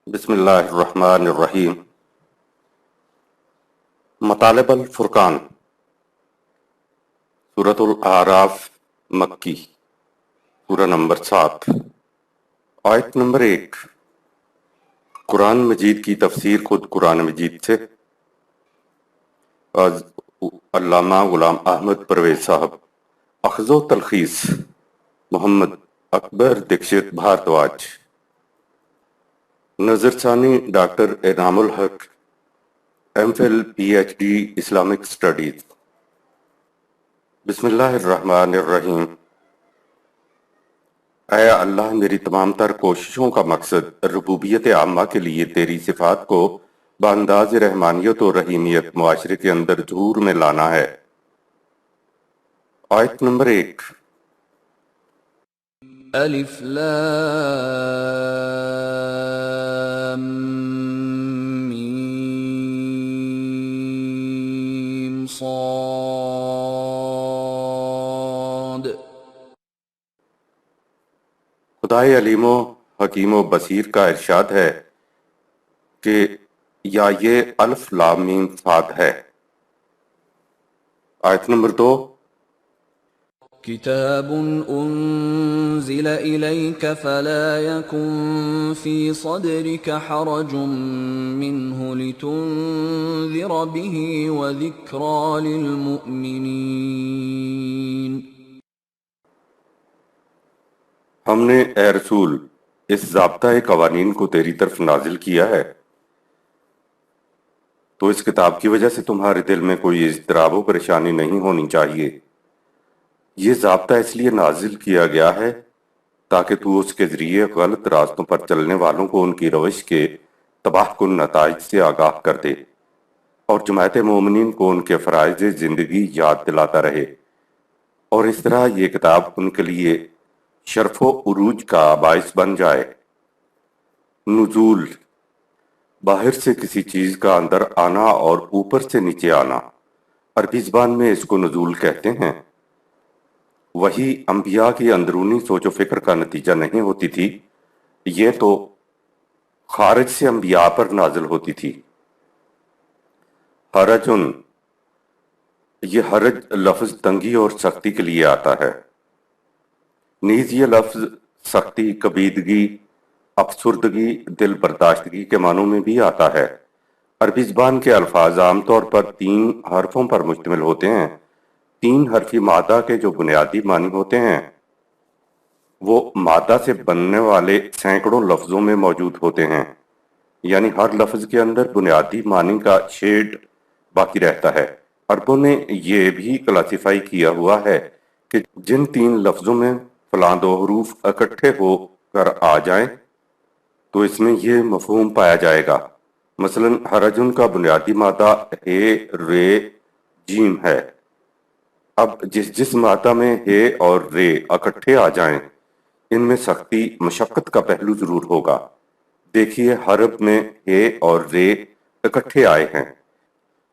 بسم اللہ الرحمن الرحیم۔ مطالب الفرقان، سورۃ الاعراف، مکی، سورہ نمبر 7، آیت نمبر 1۔ قرآن مجید کی تفسیر خود قرآن مجید سے از علامہ غلام احمد پرویز صاحب۔ اخذ و تلخیص محمد اکبر دکشت بھارتواج۔ نظر ثانی doctor Inam ul-Haq, M Phil P H D Islamic studies. بسم اللہ الرحمن الرحیم۔ اے اللہ، میری تمام تر کوششوں کا مقصد ربوبیت عامہ کے لیے تیری صفات کو بانداز رحمانیت و رحیمیت معاشرے کے اندر ظہور میں لانا ہے۔ آیت نمبر 1۔ الف لام میم صاد۔ خدائے علیم و حکیم و بصیر کا ارشاد ہے کہ یا یہ الف لام میم صاد ہے۔ آیت نمبر 2۔ کتاب انزل الیک فلا یکن فی صدرک حرج منہ لتنذر به وذکری للمؤمنین۔ ہم نے اے رسول اس ضابطۂ قوانین کو تیری طرف نازل کیا ہے تو اس کتاب کی وجہ سے تمہارے دل میں کوئی اضطراب و پریشانی نہیں ہونی چاہیے۔ یہ ضابطہ اس لیے نازل کیا گیا ہے تاکہ تو اس کے ذریعے غلط راستوں پر چلنے والوں کو ان کی روش کے تباہ کن نتائج سے آگاہ کر دے اور جماعت مومنین کو ان کے فرائض زندگی یاد دلاتا رہے، اور اس طرح یہ کتاب ان کے لیے شرف و عروج کا باعث بن جائے۔ نزول، باہر سے کسی چیز کا اندر آنا اور اوپر سے نیچے آنا۔ عربی زبان میں اس کو نزول کہتے ہیں۔ وہی انبیاء کی اندرونی سوچ و فکر کا نتیجہ نہیں ہوتی تھی، یہ تو خارج سے انبیاء پر نازل ہوتی تھی۔ حرجن، یہ حرج لفظ تنگی اور سختی کے لیے آتا ہے۔ نیز یہ لفظ سختی، کبیدگی، افسردگی، دل برداشتگی کے معنوں میں بھی آتا ہے۔ عربی زبان کے الفاظ عام طور پر 3 حرفوں پر مشتمل ہوتے ہیں۔ 3 حرفی مادہ کے جو بنیادی معنی ہوتے ہیں وہ مادہ سے بننے والے سینکڑوں لفظوں میں موجود ہوتے ہیں، یعنی ہر لفظ کے اندر بنیادی معنی کا شیڈ باقی رہتا ہے۔ عربوں نے یہ بھی کلاسیفائی کیا ہوا ہے کہ جن 3 لفظوں میں فلاں 2 حروف اکٹھے ہو کر آ جائیں تو اس میں یہ مفہوم پایا جائے گا۔ مثلا حرجن کا بنیادی مادہ ہے، رے، جیم ہے۔ اب جس مادہ میں ہے اور رے اکٹھے آ جائیں ان میں سختی، مشقت کا پہلو ضرور ہوگا۔ دیکھیے حرب میں ہے اور رے اکٹھے آئے ہیں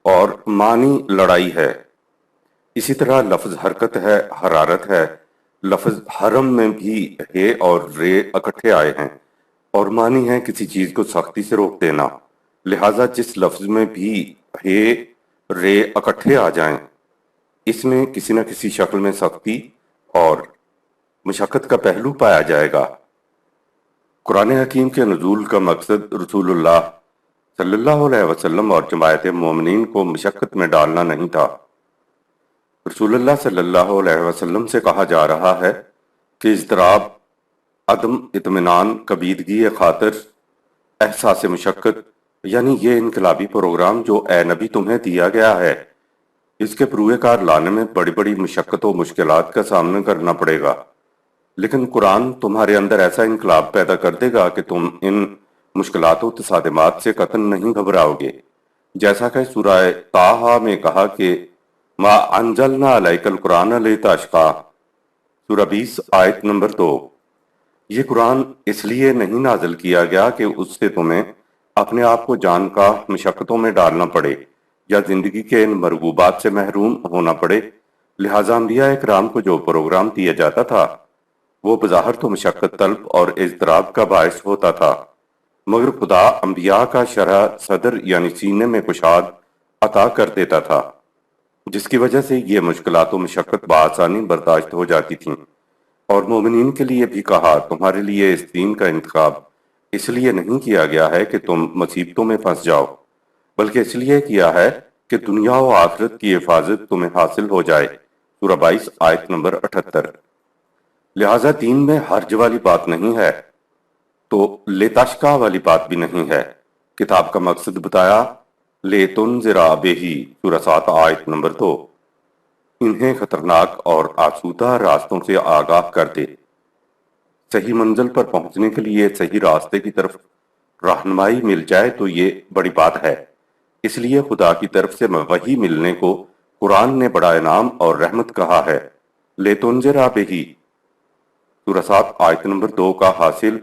اور معنی لڑائی ہے۔ اسی طرح لفظ حرکت ہے، حرارت ہے۔ لفظ حرم میں بھی ہے اور رے اکٹھے آئے ہیں اور معنی ہے کسی چیز کو سختی سے روک دینا۔ لہٰذا جس لفظ میں بھی ہے، رے اکٹھے آ جائیں اس میں کسی نہ کسی شکل میں سختی اور مشقت کا پہلو پایا جائے گا۔ قرآن حکیم کے نزول کا مقصد رسول اللہ صلی اللہ علیہ وسلم اور جماعت مومنین کو مشقت میں ڈالنا نہیں تھا۔ رسول اللہ صلی اللہ علیہ وسلم سے کہا جا رہا ہے کہ اضطراب، عدم اطمینان، کبیدگی خاطر، احساس مشقت، یعنی یہ انقلابی پروگرام جو اے نبی تمہیں دیا گیا ہے، اس کے پروئے کار لانے میں بڑی بڑی مشقت و مشکلات کا سامنا کرنا پڑے گا، لیکن قرآن تمہارے اندر ایسا انقلاب پیدا کر دے گا کہ تم ان مشکلات و تصادمات سے قطعاً نہیں گھبراؤ گے، جیسا کہ سورہ طٰہٰ میں کہا کہ ما انزلنا علیک القرآن لتشقیٰ، سورہ 20 آیت نمبر 2۔ یہ قرآن اس لیے نہیں نازل کیا گیا کہ اس سے تمہیں اپنے آپ کو جان کا مشقتوں میں ڈالنا پڑے یا زندگی کے ان مرغوبات سے محروم ہونا پڑے۔ لہٰذا انبیاء اکرام کو جو پروگرام دیا جاتا تھا وہ بظاہر تو مشقت طلب اور اضطراب کا باعث ہوتا تھا، مگر خدا انبیاء کا شرح صدر یعنی سینے میں کشاد عطا کر دیتا تھا، جس کی وجہ سے یہ مشکلات و مشقت بآسانی برداشت ہو جاتی تھیں۔ اور مومنین کے لیے بھی کہا، تمہارے لیے اس دین کا انتخاب اس لیے نہیں کیا گیا ہے کہ تم مصیبتوں میں پھنس جاؤ، بلکہ اس لیے کیا ہے کہ دنیا و آخرت کی حفاظت تمہیں حاصل ہو جائے۔ سورہ 22 آیت نمبر 78۔ لہٰذا دین میں حرج والی بات نہیں ہے تو لتشکا والی بات بھی نہیں ہے۔ کتاب کا مقصد بتایا، لے تنذرا بہی سورہ 7 آیت نمبر 2، انہیں خطرناک اور آسودہ راستوں سے آگاہ کر دے۔ صحیح منزل پر پہنچنے کے لیے صحیح راستے کی طرف رہنمائی مل جائے تو یہ بڑی بات ہے۔ اس لیے خدا کی طرف سے وحی ملنے کو قرآن نے بڑا انعام اور رحمت کہا ہے۔ لے تنذرا بہی سورہ 7 آیت نمبر 2 کا حاصل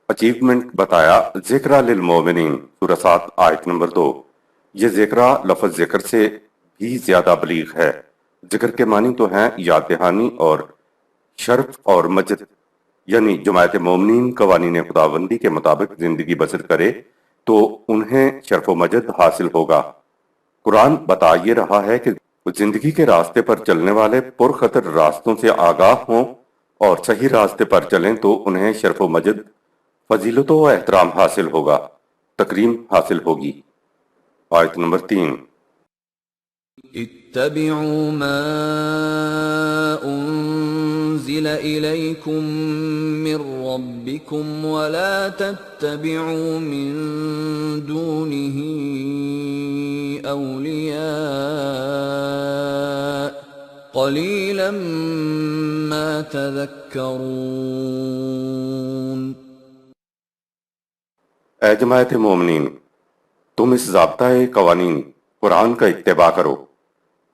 اچیومنٹ بتایا، ذکرہ للمومنین سورہ 7 آیت نمبر 2۔ یہ ذکرہ لفظ ذکر سے بھی زیادہ بلیغ ہے۔ ذکر کے معنی تو ہیں یاد دہانی اور شرف اور مجد، یعنی جماعت مومنین قوانین خداوندی کے مطابق زندگی بسر کرے تو انہیں شرف و مجد حاصل ہوگا۔ قرآن بتا یہ رہا ہے کہ زندگی کے راستے پر چلنے والے پرخطر راستوں سے آگاہ ہوں اور صحیح راستے پر چلیں تو انہیں شرف و مجد، فضیلت و احترام حاصل ہوگا، تکریم حاصل ہوگی۔ آیت نمبر 3۔ اتبعوا ما انزل الیکم من ربکم ولا تتبعوا من دونه اولیاء قلیلا ما تذکرون۔ اے جماعت مومنین، تم اس ضابطۂ قوانین قرآن کا اتباع کرو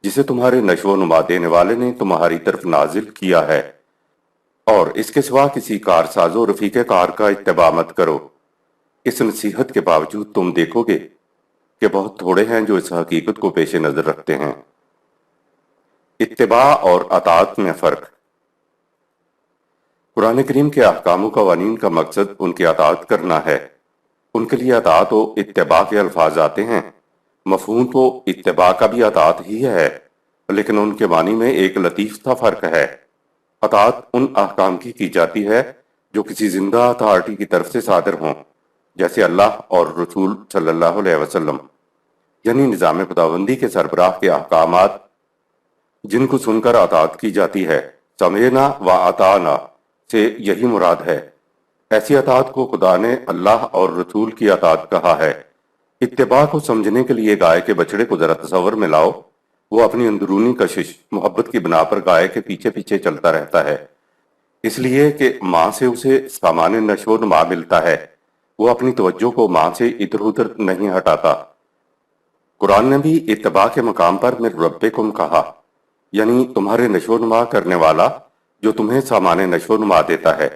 جسے تمہارے نشو و نما دینے والے نے تمہاری طرف نازل کیا ہے، اور اس کے سوا کسی کارساز و رفیق کار کا اتباع مت کرو۔ اس نصیحت کے باوجود تم دیکھو گے کہ بہت تھوڑے ہیں جو اس حقیقت کو پیش نظر رکھتے ہیں۔ اتباع اور اطاعت میں فرق۔ قرآن کریم کے احکام و قوانین کا مقصد ان کی اطاعت کرنا ہے۔ ان کے لیے اطاعت و اتباع کے الفاظ آتے ہیں، مفہوم تو اتباع کا بھی اطاعت ہی ہے، لیکن ان کے معنی میں ایک لطیف سا فرق ہے۔ اطاعت ان احکام کی جاتی ہے جو کسی زندہ اتھارٹی کی طرف سے صادر ہوں، جیسے اللہ اور رسول صلی اللہ علیہ وسلم، یعنی نظام خداوندی کے سربراہ کے احکامات جن کو سن کر اطاعت کی جاتی ہے۔ سمعنا و اطعنا سے یہی مراد ہے۔ ایسی اطاعت کو خدا نے اللہ اور رسول کی اطاعت کہا ہے۔ اتباع کو سمجھنے کے لیے گائے کے بچڑے کو ذرا تصور میں لاؤ۔ وہ اپنی اندرونی کشش، محبت کی بنا پر گائے کے پیچھے پیچھے چلتا رہتا ہے، اس لیے کہ ماں سے اسے سامان نشو و نما ملتا ہے۔ وہ اپنی توجہ کو ماں سے ادھر ادھر نہیں ہٹاتا۔ قرآن نے بھی اتباع کے مقام پر من ربکم کہا، یعنی تمہارے نشو و نما کرنے والا جو تمہیں سامان نشو و نما دیتا ہے۔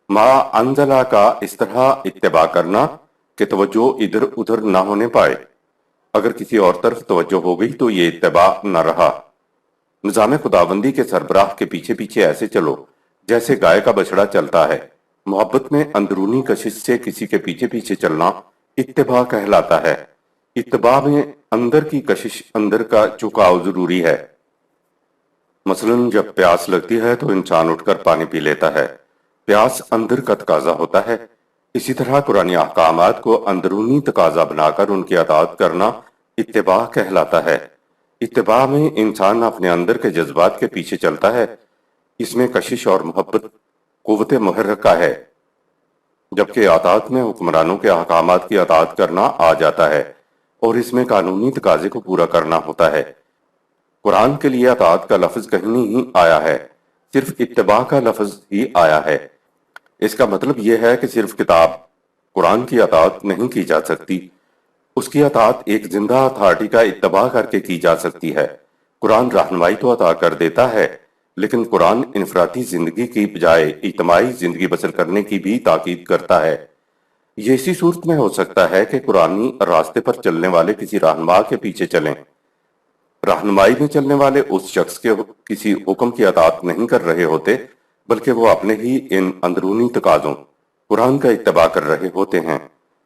ما انزلہ کا اس طرح اتباع کرنا کہ توجہ ادھر ادھر نہ ہونے پائے۔ اگر کسی اور طرف توجہ ہو گئی تو یہ اتباع نہ رہا۔ نظام خداوندی کے سربراہ کے پیچھے پیچھے ایسے چلو جیسے گائے کا بچڑا چلتا ہے۔ محبت میں اندرونی کشش سے کسی کے پیچھے پیچھے چلنا اتباع کہلاتا ہے۔ اتباع میں اندر کی کشش، اندر کا جھکاؤ ضروری ہے۔ مثلاً جب پیاس لگتی ہے تو انسان اٹھ کر پانی پی لیتا ہے، پیاس اندر کا تقاضا ہوتا ہے۔ اسی طرح قرآنی احکامات کو اندرونی تقاضا بنا کر ان کی اطاعت کرنا اتباع کہلاتا ہے۔ اتباع میں انسان اپنے اندر کے جذبات کے پیچھے چلتا ہے، اس میں کشش اور محبت قوت محرکہ ہے، جبکہ اطاعت میں حکمرانوں کے احکامات کی اطاعت کرنا آ جاتا ہے اور اس میں قانونی تقاضے کو پورا کرنا ہوتا ہے۔ قرآن کے لیے اطاعت کا لفظ کہیں نہیں آیا ہے، صرف اتباع کا لفظ ہی آیا ہے۔ اس کا مطلب یہ ہے کہ صرف کتاب قرآن کی اطاعت نہیں کی جا سکتی، اس کی اطاعت ایک زندہ اتھارٹی کا اتباع کر کے کی جا سکتی ہے۔ قرآن رہنمائی تو عطا کر دیتا ہے، لیکن قرآن انفرادی زندگی کی بجائے اجتماعی زندگی بسر کرنے کی بھی تاکید کرتا ہے۔ یہ اسی صورت میں ہو سکتا ہے کہ قرآنی راستے پر چلنے والے کسی رہنما کے پیچھے چلیں۔ رہنمائی میں چلنے والے اس شخص کے کسی حکم کی اطاعت نہیں کر رہے ہوتے، بلکہ وہ اپنے ہی ان اندرونی تقاضوں، قرآن کا اتباع کر رہے ہوتے ہیں۔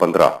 15।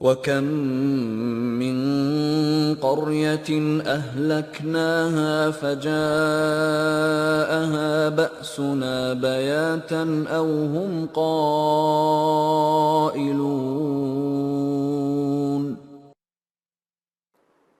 وَكَمْ مِنْ قَرْيَةٍ أَهْلَكْنَاهَا فَجَاءَهَا بَأْسُنَا بَيَاتًا أَوْ هُمْ قَائِلُونَ۔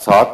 7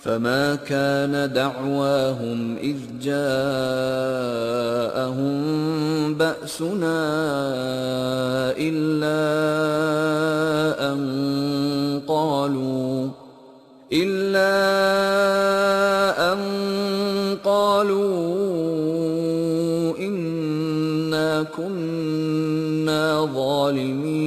فَمَا كَانَ دَعْوَاهُمْ إِذْ جَاءَهُم بَأْسُنَا إِلَّا أَن قَالُوا إِنَّا كُنَّا ظَالِمِينَ۔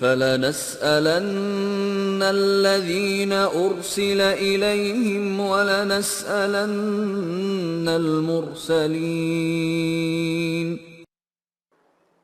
فَلَنَسْأَلَنَّ الَّذِينَ أُرْسِلَ إِلَيْهِمْ وَلَنَسْأَلَنَّ الْمُرْسَلِينَ।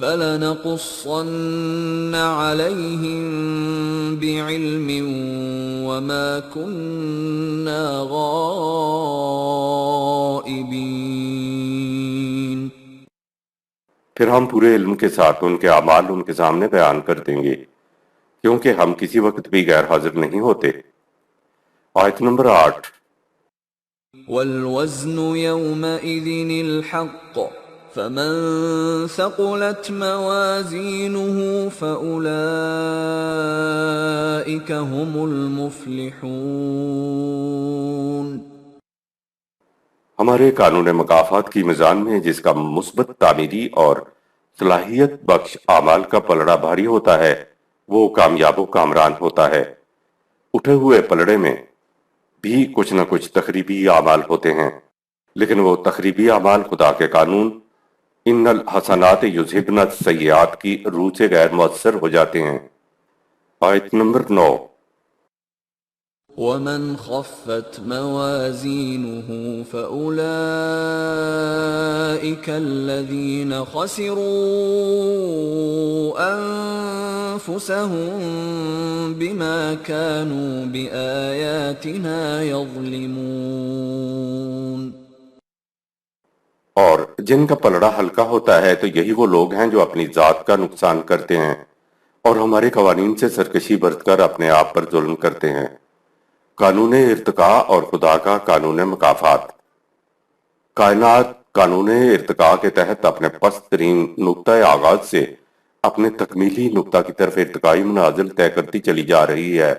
فَلَنَقُصَّنَّ عَلَيْهِمْ بِعِلْمٍ وَمَا كُنَّا غَائِبِينَ۔ پھر ہم پورے علم کے ساتھ ان کے اعمال ان کے سامنے بیان کر دیں گے، کیونکہ ہم کسی وقت بھی غیر حاضر نہیں ہوتے۔ آیت نمبر 8۔ وَالْوَزْنُ يَوْمَئِذٍ الْحَقُّ فَمَنْ ثَقُلَتْ مَوَازِينُهُ فَأُولَئِكَ هُمُ الْمُفْلِحُونَ۔ ہمارے قانون مکافات کی میزان میں جس کا مثبت تعمیری اور صلاحیت بخش اعمال کا پلڑا بھاری ہوتا ہے وہ کامیاب و کامران ہوتا ہے۔ اٹھے ہوئے پلڑے میں بھی کچھ نہ کچھ تخریبی اعمال ہوتے ہیں، لیکن وہ تخریبی اعمال خدا کے قانون ان الحسنات یذہبن السیئات کی روح سے غیر مؤثر ہو جاتے ہیں۔ آیت نمبر 9۔ وَمَنْ خَفَّتْ مَوَازِينُهُ فَأُولَئِكَ الَّذِينَ خَسِرُوا أَنفُسَهُم بِمَا كَانُوا بِآيَاتِنَا يَظْلِمُونَ۔ اور جن کا پلڑا ہلکا ہوتا ہے تو یہی وہ لوگ ہیں جو اپنی ذات کا نقصان کرتے ہیں اور ہمارے قوانین سے سرکشی برت کر اپنے آپ پر ظلم کرتے ہیں۔ قانون ارتقاء اور خدا کا قانون مکافات۔ کائنات قانون ارتقاء کے تحت اپنے پست ترین نقطہ آغاز سے اپنے تکمیلی نقطہ کی طرف ارتقائی منازل طے کرتی چلی جا رہی ہے۔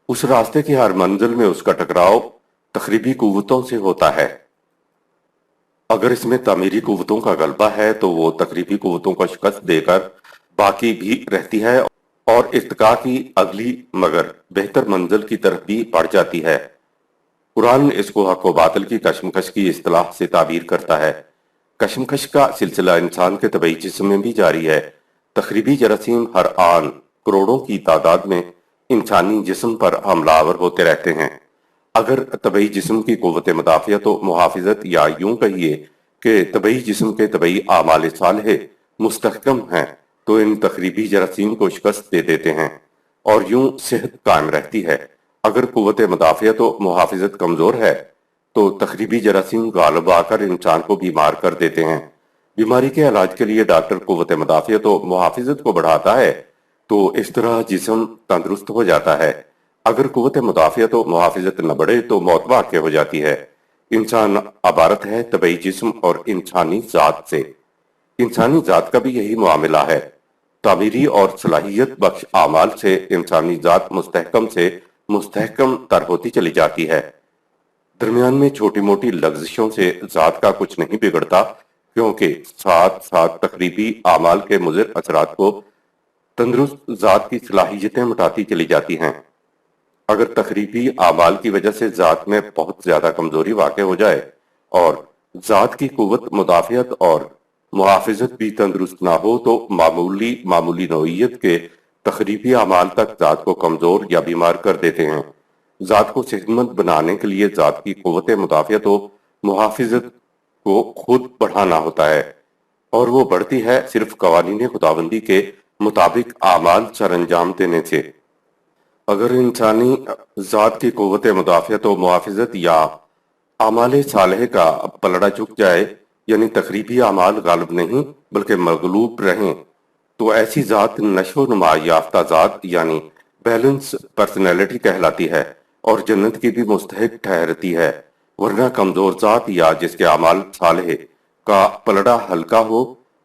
اس راستے کی ہر منزل میں اس کا ٹکراؤ تخریبی قوتوں سے ہوتا ہے۔ اگر اس میں تعمیری قوتوں کا غلبہ ہے تو وہ تخریبی قوتوں کو شکست دے کر باقی بھی رہتی ہے اور ارتقاء کی اگلی مگر بہتر منزل کی طرف بھی بڑھ جاتی ہے۔ قرآن اس کو حق و باطل کی کشمکش کی اصطلاح سے تعبیر کرتا ہے۔ کشمکش کا سلسلہ انسان کے طبعی جسم میں بھی جاری ہے۔ تخریبی جراثیم ہر آن کروڑوں کی تعداد میں انسانی جسم پر حملہ آور ہوتے رہتے ہیں۔ اگر طبعی جسم کی قوت مدافعت و محافظت یا یوں کہیے کہ طبعی جسم کے طبعی اعمال صالح مستحکم ہیں تو ان تخریبی جراثیم کو شکست دے دیتے ہیں اور یوں صحت قائم رہتی ہے۔ اگر قوت مدافعت و محافظت کمزور ہے تو تخریبی جراثیم غالب آ کر انسان کو بیمار کر دیتے ہیں۔ بیماری کے علاج کے لیے ڈاکٹر قوت مدافعت و محافظت کو بڑھاتا ہے تو اس طرح جسم تندرست ہو جاتا ہے۔ اگر قوت مدافعت و محافظت نہ بڑھے تو موت واقع ہو جاتی ہے۔ انسان عبارت ہے طبعی جسم اور انسانی ذات سے۔ انسانی ذات کا بھی یہی معاملہ ہے۔ تعمیری اور صلاحیت بخش اعمال سے انسانی ذات مستحکم سے مستحکم تر ہوتی چلی جاتی ہے۔ درمیان میں چھوٹی موٹی لغزشوں سے ذات کا کچھ نہیں بگڑتا، کیونکہ ساتھ ساتھ تخریبی اعمال کے مضر اثرات کو تندرست ذات کی صلاحیتیں مٹاتی چلی جاتی ہیں۔ اگر تخریبی اعمال کی وجہ سے ذات میں بہت زیادہ کمزوری واقع ہو جائے اور ذات کی قوت مدافعت اور محافظت بھی تندرست نہ ہو تو معمولی نوعیت کے تخریبی اعمال تک ذات کو کمزور یا بیمار کر دیتے ہیں۔ ذات کو صحت مند بنانے کے لیے ذات کی قوت مدافعت و محافظت کو خود بڑھانا ہوتا ہے، اور وہ بڑھتی ہے صرف قوانین خداوندی کے مطابق اعمال سر انجام دینے سے۔ اگر انسانی ذات کی قوت مدافعت و محافظت یا اعمال صالح کا پلڑا جھک جائے، یعنی تخریبی اعمال غالب نہیں بلکہ مغلوب رہیں، تو ایسی ذات نشو و نما یافتہ ذات یعنی بیلنس پرسنالٹی کہلاتی ہے اور جنت کی بھی مستحق ٹھہرتی ہے۔ ورنہ کمزور ذات یا جس کے اعمال صالح کا پلڑا ہلکا ہو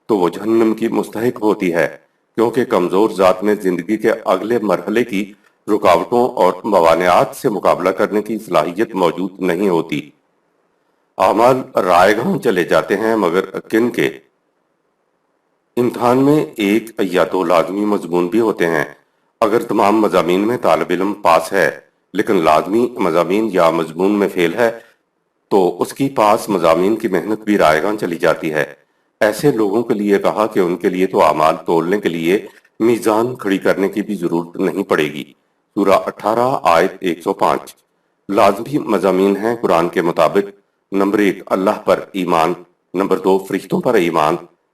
تو وہ جہنم کی مستحق ہوتی ہے، کیونکہ کمزور ذات میں زندگی کے اگلے مرحلے کی رکاوٹوں اور موانعات سے مقابلہ کرنے کی صلاحیت موجود نہیں ہوتی۔ اعمال رائے گاں چلے جاتے ہیں مگر کن کے؟ امتحان میں ایک یا دو لازمی مضمون بھی ہوتے ہیں۔ اگر تمام مضامین میں طالب علم پاس ہے لیکن لازمی مضامین یا مضمون میں فیل ہے تو اس کی پاس مضامین کی محنت بھی رائے گاں چلی جاتی ہے۔ ایسے لوگوں کے لیے کہا کہ ان کے لیے تو اعمال تولنے کے لیے میزان کھڑی کرنے کی بھی ضرورت نہیں پڑے گی۔ سورہ 18 آیت 105۔ لازمی مضامین ہیں قرآن کے مطابق: نمبر 1 اللہ پر ایمان، نمبر 2 فرشتوں پر ایمان،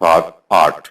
7-8।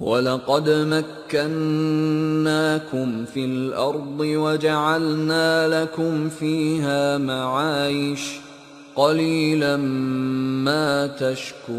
وَلَقَدْ مَكَّنَّاكُمْ فِي الْأَرْضِ وَجَعَلْنَا لَكُمْ فِيهَا مَعَايِشَ قَلِيلًا مَا تَشْكُرُونَ۔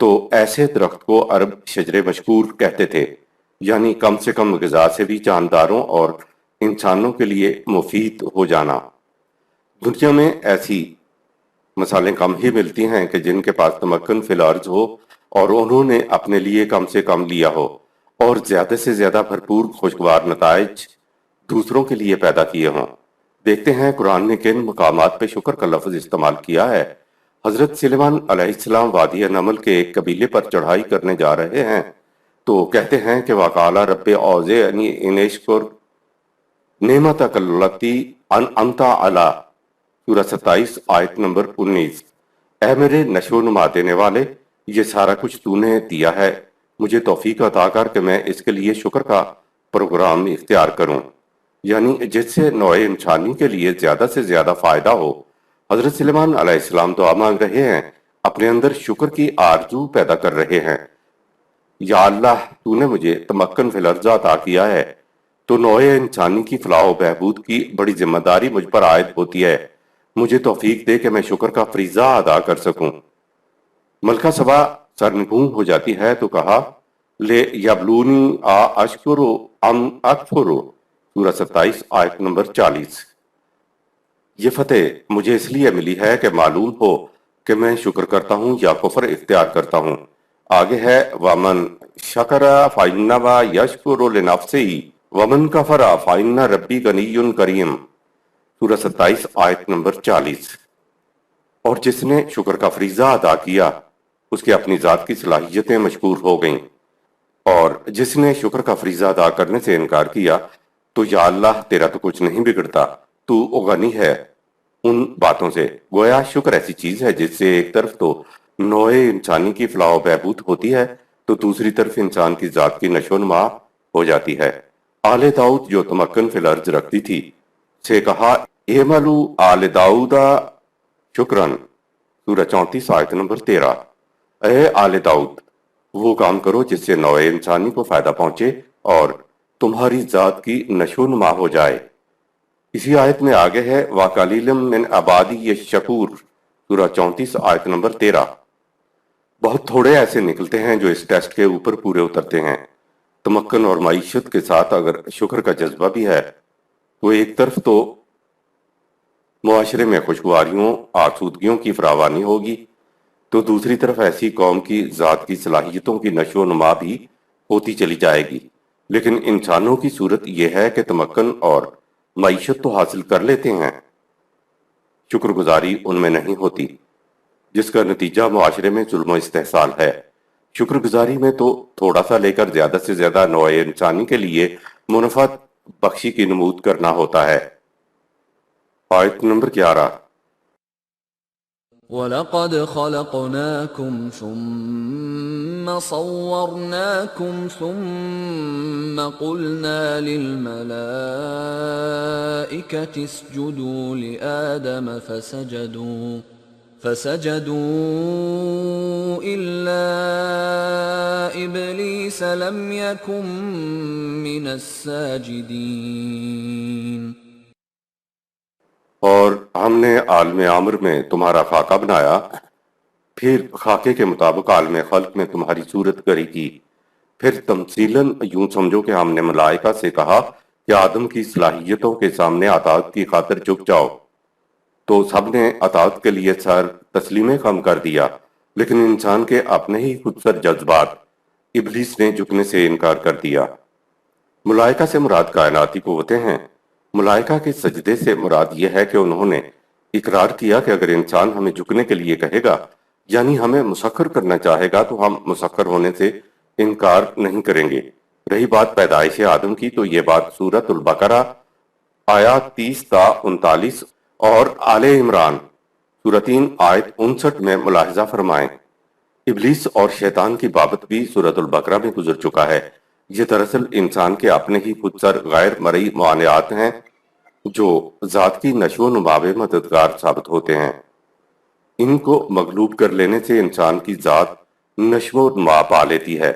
تو ایسے درخت کو عرب شجر مشکور کہتے تھے، یعنی کم سے کم غذا سے بھی جانداروں اور انسانوں کے لیے مفید ہو جانا۔ دنیا میں ایسی مثالیں کم ہی ملتی ہیں کہ جن کے پاس تمکن فی الارض ہو اور انہوں نے اپنے لیے کم سے کم لیا ہو اور زیادہ سے زیادہ بھرپور خوشگوار نتائج دوسروں کے لیے پیدا کیے ہوں۔ دیکھتے ہیں قرآن نے کن مقامات پہ شکر کا لفظ استعمال کیا ہے۔ حضرت سلیمان علیہ السلام وادی نمل کے ایک قبیلے پر چڑھائی کرنے جا رہے ہیں تو کہتے ہیں کہ وَقَالَ رَبِّ أَوْزِعْنِي أَنْ أَشْكُرَ نِعْمَتَكَ الَّتِي أَنْعَمْتَ عَلَىٰ، سورہ 27 آیت نمبر 19۔ اے میرے نشو نما دینے والے، یہ سارا کچھ تو نے دیا ہے، مجھے توفیق عطا کر کہ میں اس کے لیے شکر کا پروگرام اختیار کروں، یعنی جس سے نوع انسانی کے لیے زیادہ سے زیادہ فائدہ ہو۔ حضرت سلیمان علیہ السلام دعا مانگ رہے ہیں، اپنے اندر شکر کی آرزو پیدا کر رہے ہیں۔ یا اللہ، تو نے مجھے تمکن فی الارض عطا کیا ہے تو نوع انسانی کی فلاح و بہبود کی بڑی ذمہ داری مجھ پر عائد ہوتی ہے، مجھے توفیق دے کہ میں شکر کا فریضہ ادا کر سکوں۔ ملکہ سبا سرنگوں ہو جاتی ہے تو کہا لے یبلونی اشکر ام اکفر، سورہ 27 آیت نمبر 40۔ یہ فتح مجھے اس لیے ملی ہے کہ معلوم ہو کہ میں شکر کرتا ہوں یا کفر اختیار کرتا ہوں۔ آگے ہے وَمَن شَكَرَ فَإِنَّمَا يَشْكُرُ لِنَفْسِهِ وَمَن كَفَرَ فَإِنَّ رَبِّي غَنِيٌّ كَرِيمٌ، سورہ 27 آیت نمبر 40۔ اور جس نے شکر کا فریضہ ادا کیا اس کے اپنی ذات کی صلاحیتیں مشکور ہو گئیں، اور جس نے شکر کا فریضہ ادا کرنے سے انکار کیا تو یا اللہ تیرا تو کچھ نہیں بگڑتا، تو غنی ہے ان باتوں سے۔ گویا شکر ایسی چیز ہے جس سے ایک طرف تو نوع انسانی کی فلاح و بہبود ہوتی ہے تو دوسری طرف انسان کی ذات کی نشو و نما ہو جاتی ہے۔ آل داؤد جو تمکن فی الارض رکھتی تھی سے کہا اعملوا آل داؤد شکرن، سورہ 34 آیت نمبر 13۔ اے آل داؤد، وہ کام کرو جس سے نوع انسانی کو فائدہ پہنچے اور تمہاری ذات کی نشو و نما ہو جائے۔ اسی آیت میں آگے ہے وَقَلِيلٌ مِّنْ عِبَادِيَّ الشَّكُورُ، سورہ 34 آیت نمبر 13۔ بہت تھوڑے ایسے نکلتے ہیں جو اس ٹیسٹ کے اوپر پورے اترتے ہیں۔ تمکن اور معیشت کے ساتھ اگر شکر کا جذبہ بھی ہے تو ایک طرف تو معاشرے میں خوشگواریوں آسودگیوں کی فراوانی ہوگی تو دوسری طرف ایسی قوم کی ذات کی صلاحیتوں کی نشو و نما بھی ہوتی چلی جائے گی۔ لیکن انسانوں کی صورت یہ ہے کہ تمکن اور معیشت تو حاصل کر لیتے ہیں، شکر گزاری ان میں نہیں ہوتی، جس کا نتیجہ معاشرے میں ظلم و استحصال ہے۔ شکر گزاری میں تو تھوڑا سا لے کر زیادہ سے زیادہ نوع انسانی کے لیے منفع بخشی کی نمود کرنا ہوتا ہے۔ آیت نمبر 11۔ وَلَقَدْ خَلَقْنَاكُمْ ثُمَّ صَوَّرْنَاكُمْ ثُمَّ قُلْنَا لِلْمَلَائِكَةِ اسْجُدُوا لِآدَمَ فسجدوا إلا إبليس لم يكن من الساجدين۔ اور ہم نے عالم عامر میں تمہارا خاکہ بنایا، پھر خاکے کے مطابق عالم خلق میں تمہاری صورت کری کی، پھر تمثیلاً یوں سمجھو کہ ہم نے ملائکہ سے کہا کہ آدم کی صلاحیتوں کے سامنے اطاعت کی خاطر جھک جاؤ، تو سب نے اطاعت کے لیے سر تسلیم خم کر دیا، لیکن انسان کے اپنے ہی خود سر جذبات ابلیس نے جھکنے سے انکار کر دیا۔ ملائکہ سے مراد کائناتی قوتیں ہیں۔ ملائکہ کے سجدے سے مراد یہ ہے کہ انہوں نے اقرار کیا کہ اگر انسان ہمیں جھکنے کے لیے کہے گا، یعنی ہمیں مسخر کرنا چاہے گا، تو ہم مسخر ہونے سے انکار نہیں کریں گے۔ رہی بات پیدائش آدم کی تو یہ بات سورۃ البقرہ آیات 30 تا 39 اور آل عمران سورہ 3 آیت 59 میں ملاحظہ فرمائیں۔ ابلیس اور شیطان کی بابت بھی سورۃ البقرہ میں گزر چکا ہے۔ یہ دراصل انسان کے اپنے ہی خود سر غیر مرئی معانیات ہیں جو ذات کی نشو و نما میں مددگار ثابت ہوتے ہیں۔ ان کو مغلوب کر لینے سے انسان کی ذات نشو و نما پا لیتی ہے،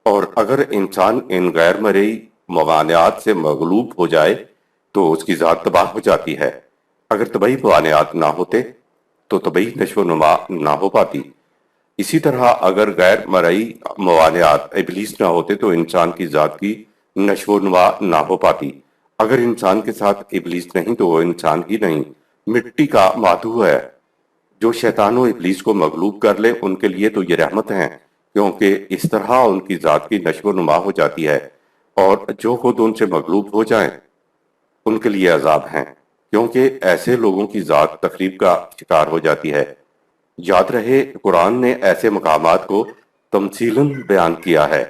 اور اگر انسان ان غیر مرئی موانعات سے مغلوب ہو جائے تو اس کی ذات تباہ ہو جاتی ہے۔ اگر طبعی موانعات نہ ہوتے تو طبعی نشو و نما نہ ہو پاتی۔ اسی طرح اگر غیر مرئی موانعات ابلیس نہ ہوتے تو انسان کی ذات کی نشو و نما نہ ہو پاتی۔ اگر انسان کے ساتھ ابلیس نہیں تو وہ انسان ہی نہیں، مٹی کا مادھو ہے۔ جو شیطان و ابلیس کو مغلوب کر لے ان کے لیے تو یہ رحمت ہیں، کیونکہ اس طرح ان کی ذات کی نشو و نما ہو جاتی ہے، اور جو خود ان سے مغلوب ہو جائیں ان کے لیے عذاب ہیں، کیونکہ ایسے لوگوں کی ذات تخریب کا شکار ہو جاتی ہے۔ یاد رہے قرآن نے ایسے مقامات کو تمثیلاً بیان کیا ہے۔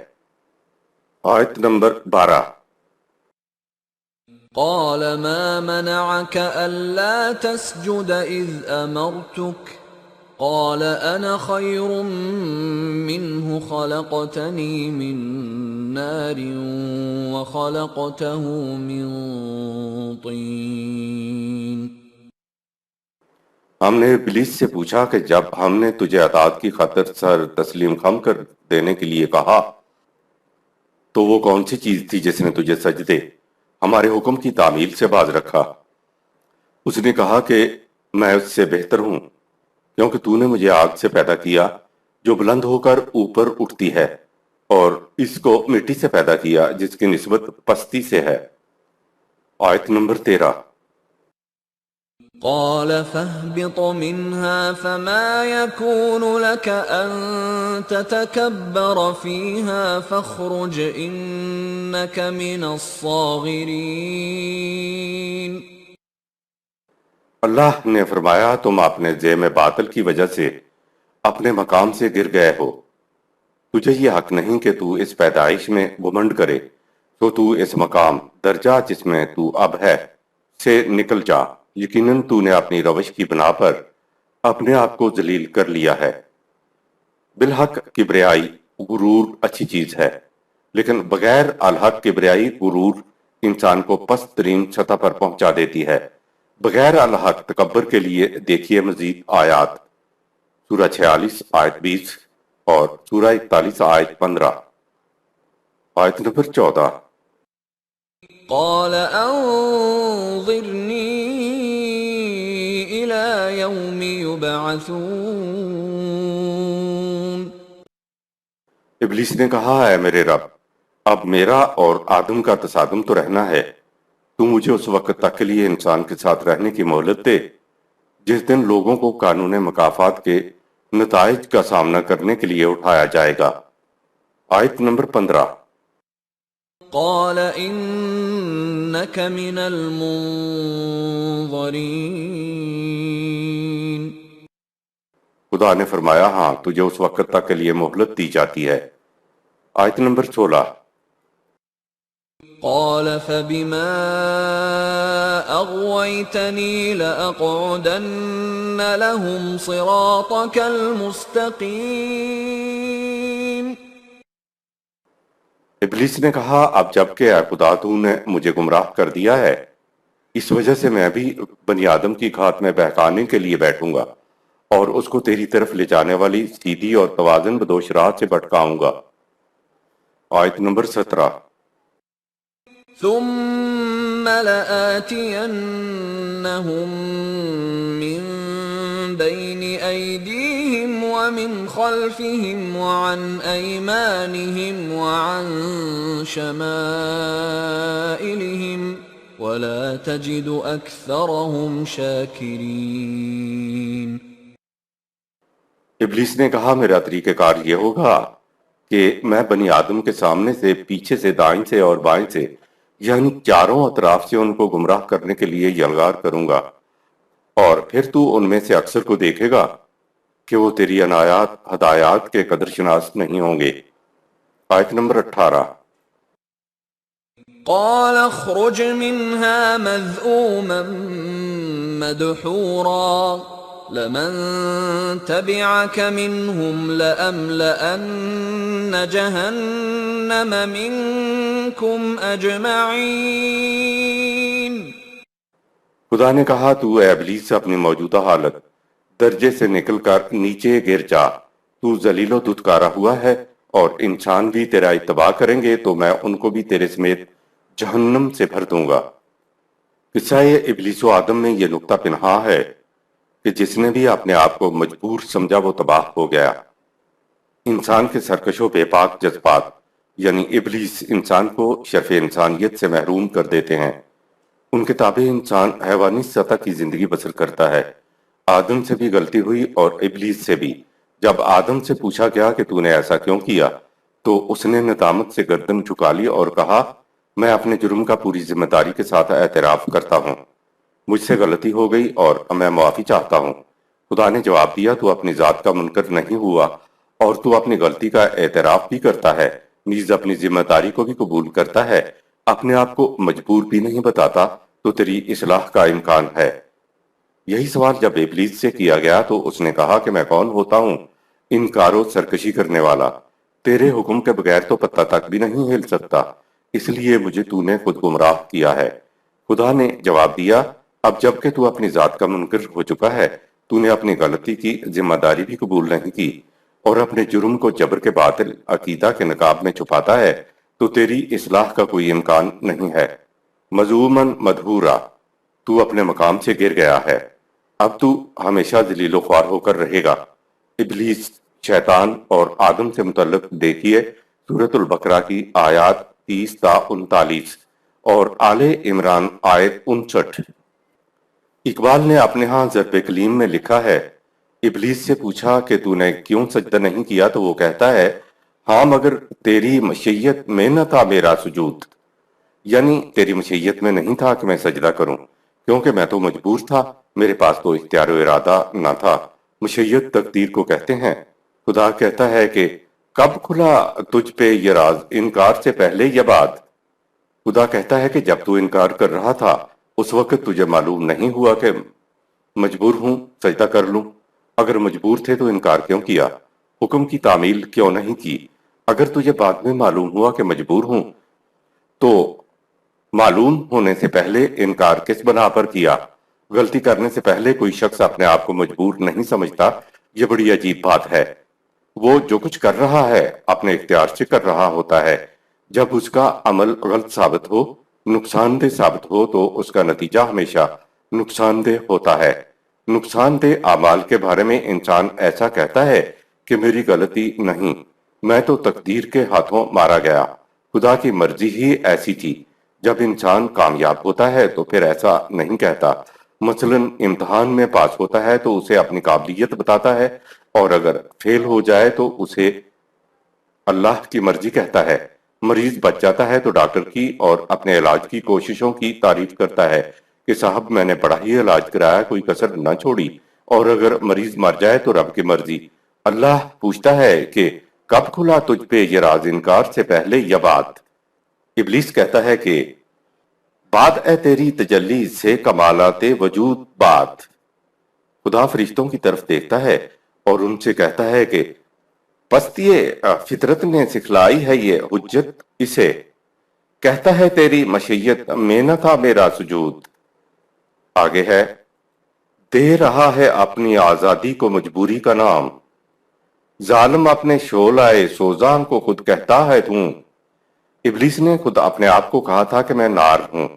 آیت نمبر 12۔ قال ما منعك ألا تسجد إذ أمرتك قال أنا خير منه خلقتني من نار وخلقته من طين ہم نے ابلیس سے پوچھا کہ جب ہم نے تجھے اطاعت کی خاطر سر تسلیم خم کر دینے کے لیے کہا تو وہ کون سی چیز تھی جس نے تجھے سجدے ہمارے حکم کی تعمیل سے باز رکھا؟ اس نے کہا کہ میں اس سے بہتر ہوں، کیونکہ تو نے مجھے آگ سے پیدا کیا جو بلند ہو کر اوپر اٹھتی ہے، اور اس کو مٹی سے پیدا کیا جس کی نسبت پستی سے ہے۔ آیت نمبر 13۔ قال فاهبط منها فما يكون لك أن تتكبر فيها فاخرج إنك من الصاغرين اللہ نے فرمایا تم اپنے ذیم باطل کی وجہ سے اپنے مقام سے گر گئے ہو، تجھے یہ حق نہیں کہ تو اس پیدائش میں گھمنڈ کرے، تو تو اس مقام درجہ جس میں تو اب ہے سے نکل جا، یقیناً تو نے اپنی روش کی بنا پر اپنے آپ کو ذلیل کر لیا ہے۔ بالحق کبریائی غرور اچھی چیز ہے، لیکن بغیر الحق کبریائی غرور انسان کو پست ترین سطح پر پہنچا دیتی ہے۔ بغیر الحق تکبر کے لیے دیکھیے مزید آیات، سورہ 46 آیت 20 اور سورہ 41 آیت 15۔ آیت نمبر 14۔ قال أنظرني إلى يوم يبعثون ابلیس نے کہا ہے میرے رب اب میرا اور آدم کا تصادم تو رہنا ہے، تو مجھے اس وقت تک کے لیے انسان کے ساتھ رہنے کی مہلت دے جس دن لوگوں کو قانون مکافات کے نتائج کا سامنا کرنے کے لیے اٹھایا جائے گا۔ آیت نمبر 15۔ قال إنك من المنظرين خدا نے فرمایا ہاں تجھے اس وقت تک کے لیے مہلت دی جاتی ہے۔ آیت نمبر 16۔ قال فبما أغويتني لأقعدن لهم صراطك المستقيم ابلیس نے کہا اب جب کہ اے خدا تو نے مجھے گمراہ کر دیا ہے، اس وجہ سے میں بھی بنی آدم کی گھات میں بہکانے کے لیے بیٹھوں گا اور اس کو تیری طرف لے جانے والی سیدھی اور توازن بدوش راہ سے بھٹکاؤں گا۔ آیت نمبر 17۔ ثم لآتينهم من بين أيديهم ومن خلفهم وعن أيمانهم وعن شمائلهم ولا تجد أكثرهم شاكرين ابلیس نے کہا میرا طریقہ کار یہ ہوگا کہ میں بنی آدم کے سامنے سے، پیچھے سے، دائیں سے اور بائیں سے، یعنی چاروں اطراف سے ان کو گمراہ کرنے کے لیے یلغار کروں گا، اور پھر تو ان میں سے اکثر کو دیکھے گا کہ وہ تیری عنایات ہدایات کے قدر شناس نہیں ہوں گے۔ آیت نمبر 18۔ قال اخرج منها مذءوما مدحورا لمن تبعك منهم لأملأن جهنم منكم أجمعين خدا نے کہا تو اے ابلیس اپنی موجودہ حالت درجے سے نکل کر نیچے گر جا، تو ذلیل و دھتکارا ہوا ہے اور انسان بھی تیرا اتباع کریں گے تو میں ان کو بھی تیرے سمیت جہنم سے بھر دوں گا۔ قصہ ابلیس و آدم میں یہ نقطہ پنہاں ہے کہ جس نے بھی اپنے آپ کو مجبور سمجھا وہ تباہ ہو گیا۔ انسان کے سرکش و بے پاک جذبات یعنی ابلیس انسان کو شرف انسانیت سے محروم کر دیتے ہیں۔ ان کے تابع انسان حیوانی سطح کی زندگی بسر کرتا ہے۔ آدم سے بھی غلطی ہوئی اور ابلیس سے بھی۔ جب آدم سے پوچھا گیا کہ تو نے ایسا کیوں کیا تو اس نے ندامت سے گردن جھکا لی اور کہا میں اپنے جرم کا پوری ذمہ داری کے ساتھ اعتراف کرتا ہوں، مجھ سے غلطی ہو گئی اور میں معافی چاہتا ہوں۔ خدا نے جواب دیا تو اپنی ذات کا منکر نہیں ہوا اور تو اپنی غلطی کا اعتراف بھی کرتا ہے، نیز اپنی ذمہ داری کو بھی قبول کرتا ہے، اپنے آپ کو مجبور بھی نہیں بتاتا، تو تیری اصلاح کا امکان ہے۔ یہی سوال جب ابلیس سے کیا گیا تو اس نے کہا کہ میں کون ہوتا ہوں، انکار و سرکشی کرنے والا، تیرے حکم کے بغیر تو پتہ تک بھی نہیں ہل سکتا، اس لیے مجھے تو نے خود گمراہ کیا ہے۔ خدا نے جواب دیا اب جب کہ تو اپنی ذات کا منکر ہو چکا ہے، تو نے اپنی غلطی کی ذمہ داری بھی قبول نہیں کی اور اپنے جرم کو جبر کے باطل عقیدہ کے نقاب میں چھپاتا ہے، تو تیری اصلاح کا کوئی امکان نہیں ہے۔ مذموماً مدحورا، تو اپنے مقام سے گر گیا ہے، اب تو ہمیشہ ذلیل و خوار ہو کر رہے گا۔ ابلیس، شیطان اور آدم سے متعلق دیکھیے سورۃ البقرہ کی آیات 30 تا 39 اور آل عمران آیت 59۔ اقبال نے اپنے ہاں ضرب کلیم میں لکھا ہے، ابلیس سے پوچھا کہ تو نے کیوں سجدہ نہیں کیا تو وہ کہتا ہے ہاں مگر تیری مشیت میں نہ تھا میرا سجود، یعنی تیری مشیت میں نہیں تھا کہ میں سجدہ کروں، کیونکہ میں تو مجبور تھا، میرے پاس تو اختیار و ارادہ نہ تھا۔ مشیت تقدیر کو کہتے ہیں۔ خدا کہتا ہے کہ کب کھلا تجھ پہ یہ راز، انکار سے پہلے یا بعد؟ خدا کہتا ہے کہ جب تو انکار کر رہا تھا اس وقت تجھے معلوم نہیں ہوا کہ مجبور ہوں سجدہ کر لوں؟ اگر مجبور تھے تو انکار کیوں کیا؟ حکم کی تعمیل کیوں نہیں کی؟ اگر تجھے بعد میں معلوم ہوا کہ مجبور ہوں تو معلوم ہونے سے پہلے انکار کس بنا پر کیا؟ غلطی کرنے سے پہلے کوئی شخص اپنے آپ کو مجبور نہیں سمجھتا، یہ بڑی عجیب بات ہے۔ وہ جو کچھ کر رہا ہے اپنے اختیار سے کر رہا ہوتا ہے، جب اس کا عمل غلط ثابت ہو، نقصان دہ ثابت ہو تو اس کا نتیجہ ہمیشہ نقصان دہ ہوتا ہے۔ نقصان دہ اعمال کے بارے میں انسان ایسا کہتا ہے کہ میری غلطی نہیں، میں تو تقدیر کے ہاتھوں مارا گیا، خدا کی مرضی ہی ایسی تھی۔ جب انسان کامیاب ہوتا ہے تو پھر ایسا نہیں کہتا، مثلا امتحان میں پاس ہوتا ہے تو اسے اپنی قابلیت بتاتا ہے، اور اگر فیل ہو جائے تو اسے اللہ کی مرضی کہتا ہے۔ مریض بچ جاتا ہے تو ڈاکٹر کی اور اپنے علاج کی کوششوں کی تعریف کرتا ہے کہ صاحب میں نے بڑا ہی علاج کرایا، کوئی کسر نہ چھوڑی، اور اگر مریض مر جائے تو رب کی مرضی۔ اللہ پوچھتا ہے کہ کب کھلا تجھ پہ یہ راز، انکار سے پہلے یا بعد؟ ابلیس کہتا ہے کہ بعد اے تیری تجلی سے کمالات وجود بعد۔ خدا فرشتوں کی طرف دیکھتا ہے اور ان سے کہتا ہے کہ پستی فطرت نے سکھلائی ہے یہ حجت اسے، کہتا ہے تیری مشیت میں نہ تھا میرا سجود۔ آگے ہے دے رہا ہے اپنی آزادی کو مجبوری کا نام، ظالم اپنے شعلہ سوزاں کو خود کہتا ہے تو۔ ابلیس نے خود اپنے آپ کو کہا تھا کہ میں نار ہوں۔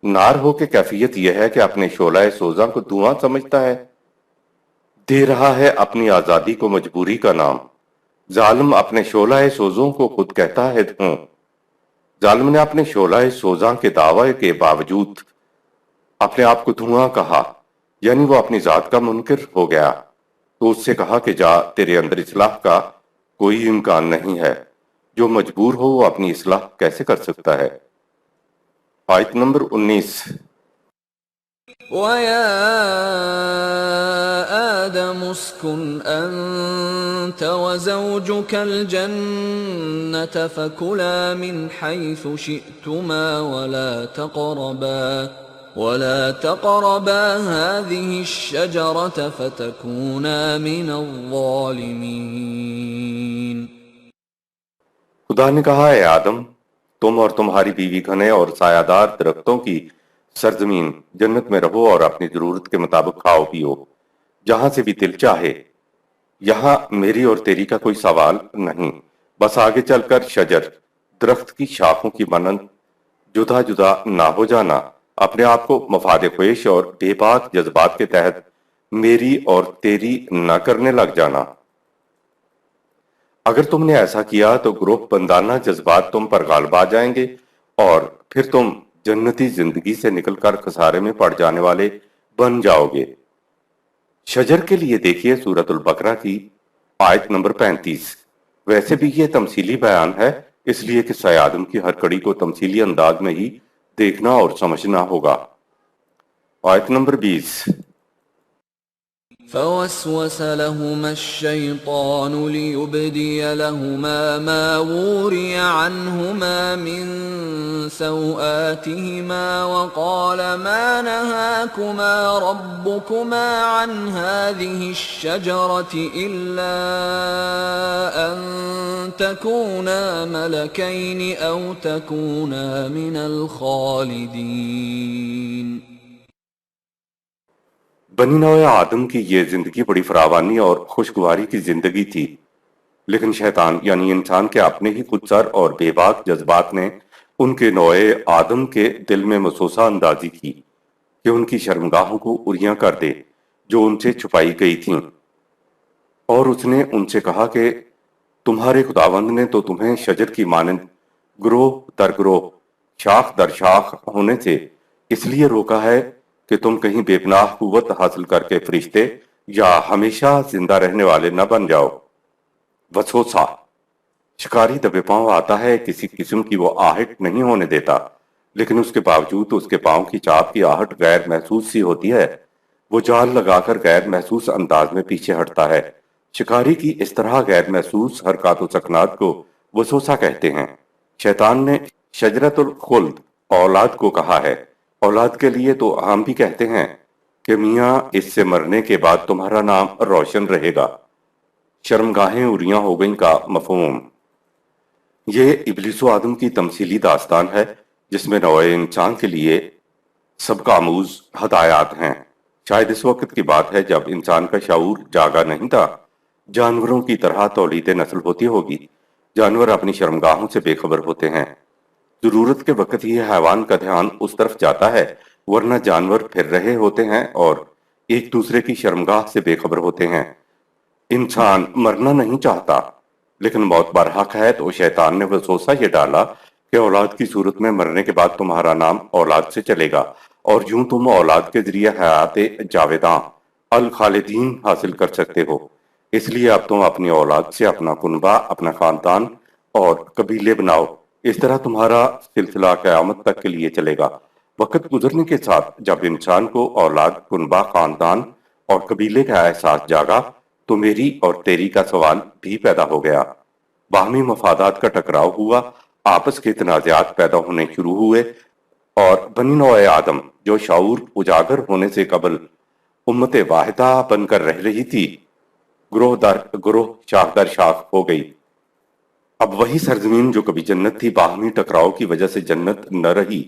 نار ہو کے کیفیت یہ ہے کہ اپنے شعلہ سوزاں کو دھواں سمجھتا ہے۔ دے رہا ہے اپنی آزادی کو مجبوری کا نام، ظالم اپنے شعلہ سوزوں کو خود کہتا ہے دھوں۔ ظالم نے اپنے شعلہ سوزاں کے دعوے کے باوجود اپنے آپ کو دھواں کہا، یعنی وہ اپنی ذات کا منکر ہو گیا۔ تو اس سے کہا کہ جا، تیرے اندر اصلاح کا کوئی امکان نہیں ہے، جو مجبور ہو وہ اپنی اصلاح کیسے کر سکتا ہے؟ آیت نمبر 19۔ وَيَا آدَمُ اسْكُنْ أَنْتَ وَزَوْجُكَ الْجَنَّةَ فَكُلَا مِنْ حَيْثُ شِئْتُمَا وَلَا تَقْرَبَا هَذِهِ الشَّجَرَةَ فَتَكُونَا مِنَ الظَّالِمِينَ۔ خدا نے کہا اے آدم، تم اور تمہاری بیوی گھنے اور سایہ دار درختوں کی سرزمین جنت میں رہو اور اپنی ضرورت کے مطابق کھاؤ پیو، جہاں سے بھی دل چاہے۔ یہاں میری اور تیری کا کوئی سوال نہیں، بس آگے چل کر شجر، درخت کی شاخوں کی مانند جدا جدا نہ ہو جانا، اپنے آپ کو مفاد خواہش اور بے پاک جذبات کے تحت میری اور تیری نہ کرنے لگ جانا۔ اگر تم نے ایسا کیا تو گروہ بندانہ جذبات تم پر غالب آ جائیں گے اور پھر تم جنتی زندگی سے نکل کر خسارے میں پڑ جانے والے بن جاؤ گے۔ شجر کے لیے دیکھیے سورۃ البقرہ کی آیت نمبر 35۔ ویسے بھی یہ تمثیلی بیان ہے، اس لیے کہ قصہ آدم کی ہر کڑی کو تمثیلی انداز میں ہی دیکھنا اور سمجھنا ہوگا۔ آیت نمبر 20۔ فوسوس لهما الشيطان ليبدي لهما ما وري عنهما من سوآتهما وقال ما نهاكما ربكما عن هذه الشجرة إلا أن تكونا ملكين أو تكونا من الخالدين۔ بنی نوع آدم کی یہ زندگی بڑی فراوانی اور خوشگواری کی زندگی تھی، لیکن شیطان یعنی انسان کے اپنے ہی خود سر اور بے باک جذبات نے ان کے نوع آدم کے دل میں وسوسہ اندازی کی کہ ان کی شرمگاہوں کو اریاں کر دے جو ان سے چھپائی گئی تھیں، اور اس نے ان سے کہا کہ تمہارے خداوند نے تو تمہیں شجر کی مانند گروہ در گروہ شاخ در شاخ ہونے سے اس لیے روکا ہے کہ تم کہیں بے پناہ قوت حاصل کر کے فرشتے یا ہمیشہ زندہ رہنے والے نہ بن جاؤ۔ وسوسہ، شکاری دبے پاؤں آتا ہے، کسی قسم کی وہ آہٹ نہیں ہونے دیتا، لیکن اس کے باوجود اس کے پاؤں کی چاپ کی آہٹ غیر محسوس سی ہوتی ہے، وہ جال لگا کر غیر محسوس انداز میں پیچھے ہٹتا ہے۔ شکاری کی اس طرح غیر محسوس حرکات و سکنات کو وسوسہ کہتے ہیں۔ شیطان نے شجرۃ الخلد اولاد کو کہا ہے، اولاد کے لیے تو ہم بھی کہتے ہیں کہ میاں اس سے مرنے کے بعد تمہارا نام روشن رہے گا۔ شرمگاہیں اریاں ہو گئیں کا مفہوم۔ یہ ابلیس و آدم کی تمثیلی داستان ہے جس میں نوع انسان کے لیے سبق آموز ہدایات ہیں۔ شاید اس وقت کی بات ہے جب انسان کا شعور جاگا نہیں تھا۔ جانوروں کی طرح تولید نسل ہوتی ہوگی۔ جانور اپنی شرمگاہوں سے بے خبر ہوتے ہیں، ضرورت کے وقت ہی حیوان کا دھیان اس طرف جاتا ہے، ورنہ جانور پھر رہے ہوتے ہیں اور ایک دوسرے کی شرمگاہ سے بے خبر ہوتے ہیں۔ انسان مرنا نہیں چاہتا، لیکن موت برحق ہے، تو شیطان نے وسوسہ یہ ڈالا کہ اولاد کی صورت میں مرنے کے بعد تمہارا نام اولاد سے چلے گا اور یوں تم اولاد کے ذریعے حیات جاوداں الخالدین حاصل کر سکتے ہو۔ اس لیے اب تم اپنی اولاد سے اپنا کنبہ، اپنا خاندان اور قبیلے بناؤ، اس طرح تمہارا سلسلہ قیامت تک کے لیے چلے گا۔ وقت گزرنے کے ساتھ جب انسان کو اولاد، کنبہ، خاندان اور قبیلے کا احساس جاگا تو میری اور تیری کا سوال بھی پیدا ہو گیا۔ باہمی مفادات کا ٹکراؤ ہوا، آپس کے تنازعات پیدا ہونے شروع ہوئے، اور بنی نوع آدم جو شعور اجاگر ہونے سے قبل امت واحدہ بن کر رہ رہی تھی، گروہ در گروہ شاخ در شاخ ہو گئی۔ اب وہی سرزمین جو کبھی جنت تھی باہمی ٹکراؤ کی وجہ سے جنت نہ رہی۔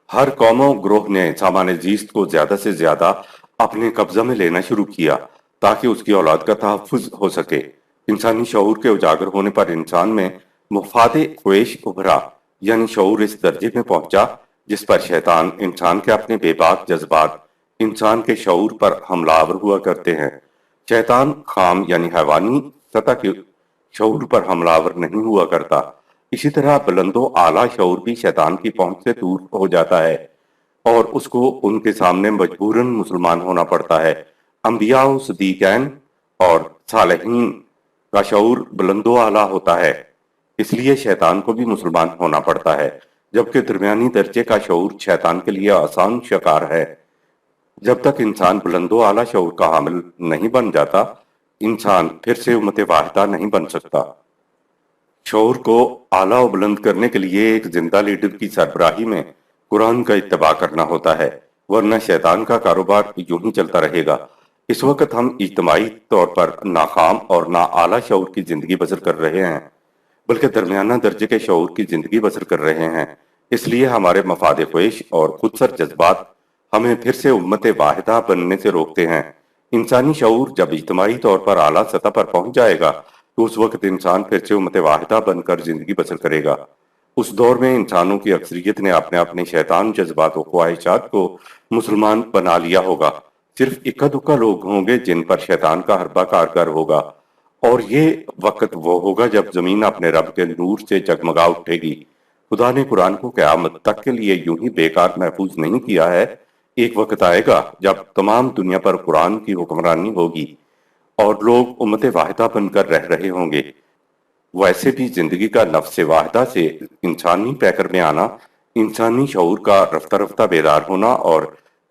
ہر قوم و گروہ نے سامان زیست کو زیادہ سے زیادہ اپنے قبضہ میں لینا شروع کیا تاکہ اس کی اولاد کا تحفظ ہو سکے۔ انسانی شعور کے اجاگر ہونے پر انسان میں مفاد خواہش ابھرا، یعنی شعور اس درجے میں پہنچا جس پر شیطان انسان کے اپنے بے باک جذبات انسان کے شعور پر حملہ آور ہوا کرتے ہیں۔ شیطان خام یعنی حیوانی سطح کے شعور پر حملہ آور نہیں ہوا کرتا۔ اسی طرح بلند و اعلیٰ شعور بھی شیطان کی پہنچ سے دور ہو جاتا ہے اور اس کو ان کے سامنے مجبوراً مسلمان ہونا پڑتا ہے۔ انبیاء و صدیقین اور صالحین کا شعور بلند و اعلیٰ ہوتا ہے، اس لیے شیطان کو بھی مسلمان ہونا پڑتا ہے، جبکہ درمیانی درجے کا شعور شیطان کے لیے آسان شکار ہے۔ جب تک انسان بلند و اعلیٰ شعور کا حامل نہیں بن جاتا، انسان پھر سے امت واحدہ نہیں بن سکتا۔ شعور کو اعلیٰ و بلند کرنے کے لیے ایک زندہ لیڈر کی سربراہی میں قرآن کا اتباع کرنا ہوتا ہے، ورنہ شیطان کا کاروبار یوں ہی چلتا رہے گا۔ اس وقت ہم اجتماعی طور پر ناخام اور نا اعلیٰ شعور کی زندگی بسر کر رہے ہیں، بلکہ درمیانہ درجے کے شعور کی زندگی بسر کر رہے ہیں۔ اس لیے ہمارے مفاد خواہش اور خود سر جذبات ہمیں پھر سے امت واحدہ بننے سے روکتے ہیں۔ انسانی شعور جب اجتماعی طور پر اعلیٰ سطح پر پہنچ جائے گا تو اس وقت انسان پھر سے امت واحدہ بن کر زندگی بسر کرے گا۔ اس دور میں انسانوں کی اکثریت نے اپنے اپنے شیطان جذبات و خواہشات کو مسلمان بنا لیا ہوگا۔ صرف اکا دکا لوگ ہوں گے جن پر شیطان کا حربہ کارگر ہوگا، اور یہ وقت وہ ہوگا جب زمین اپنے رب کے نور سے جگمگا اٹھے گی۔ خدا نے قرآن کو قیامت تک کے لیے یوں ہی بیکار محفوظ نہیں کیا ہے۔ ایک وقت آئے گا جب تمام دنیا پر قرآن کی حکمرانی ہوگی اور لوگ امت واحدہ بن کر رہ رہے ہوں گے۔ ویسے بھی زندگی کا نفس واحدہ سے انسانی پیکر میں آنا، انسانی شعور کا رفتہ رفتہ بیدار ہونا اور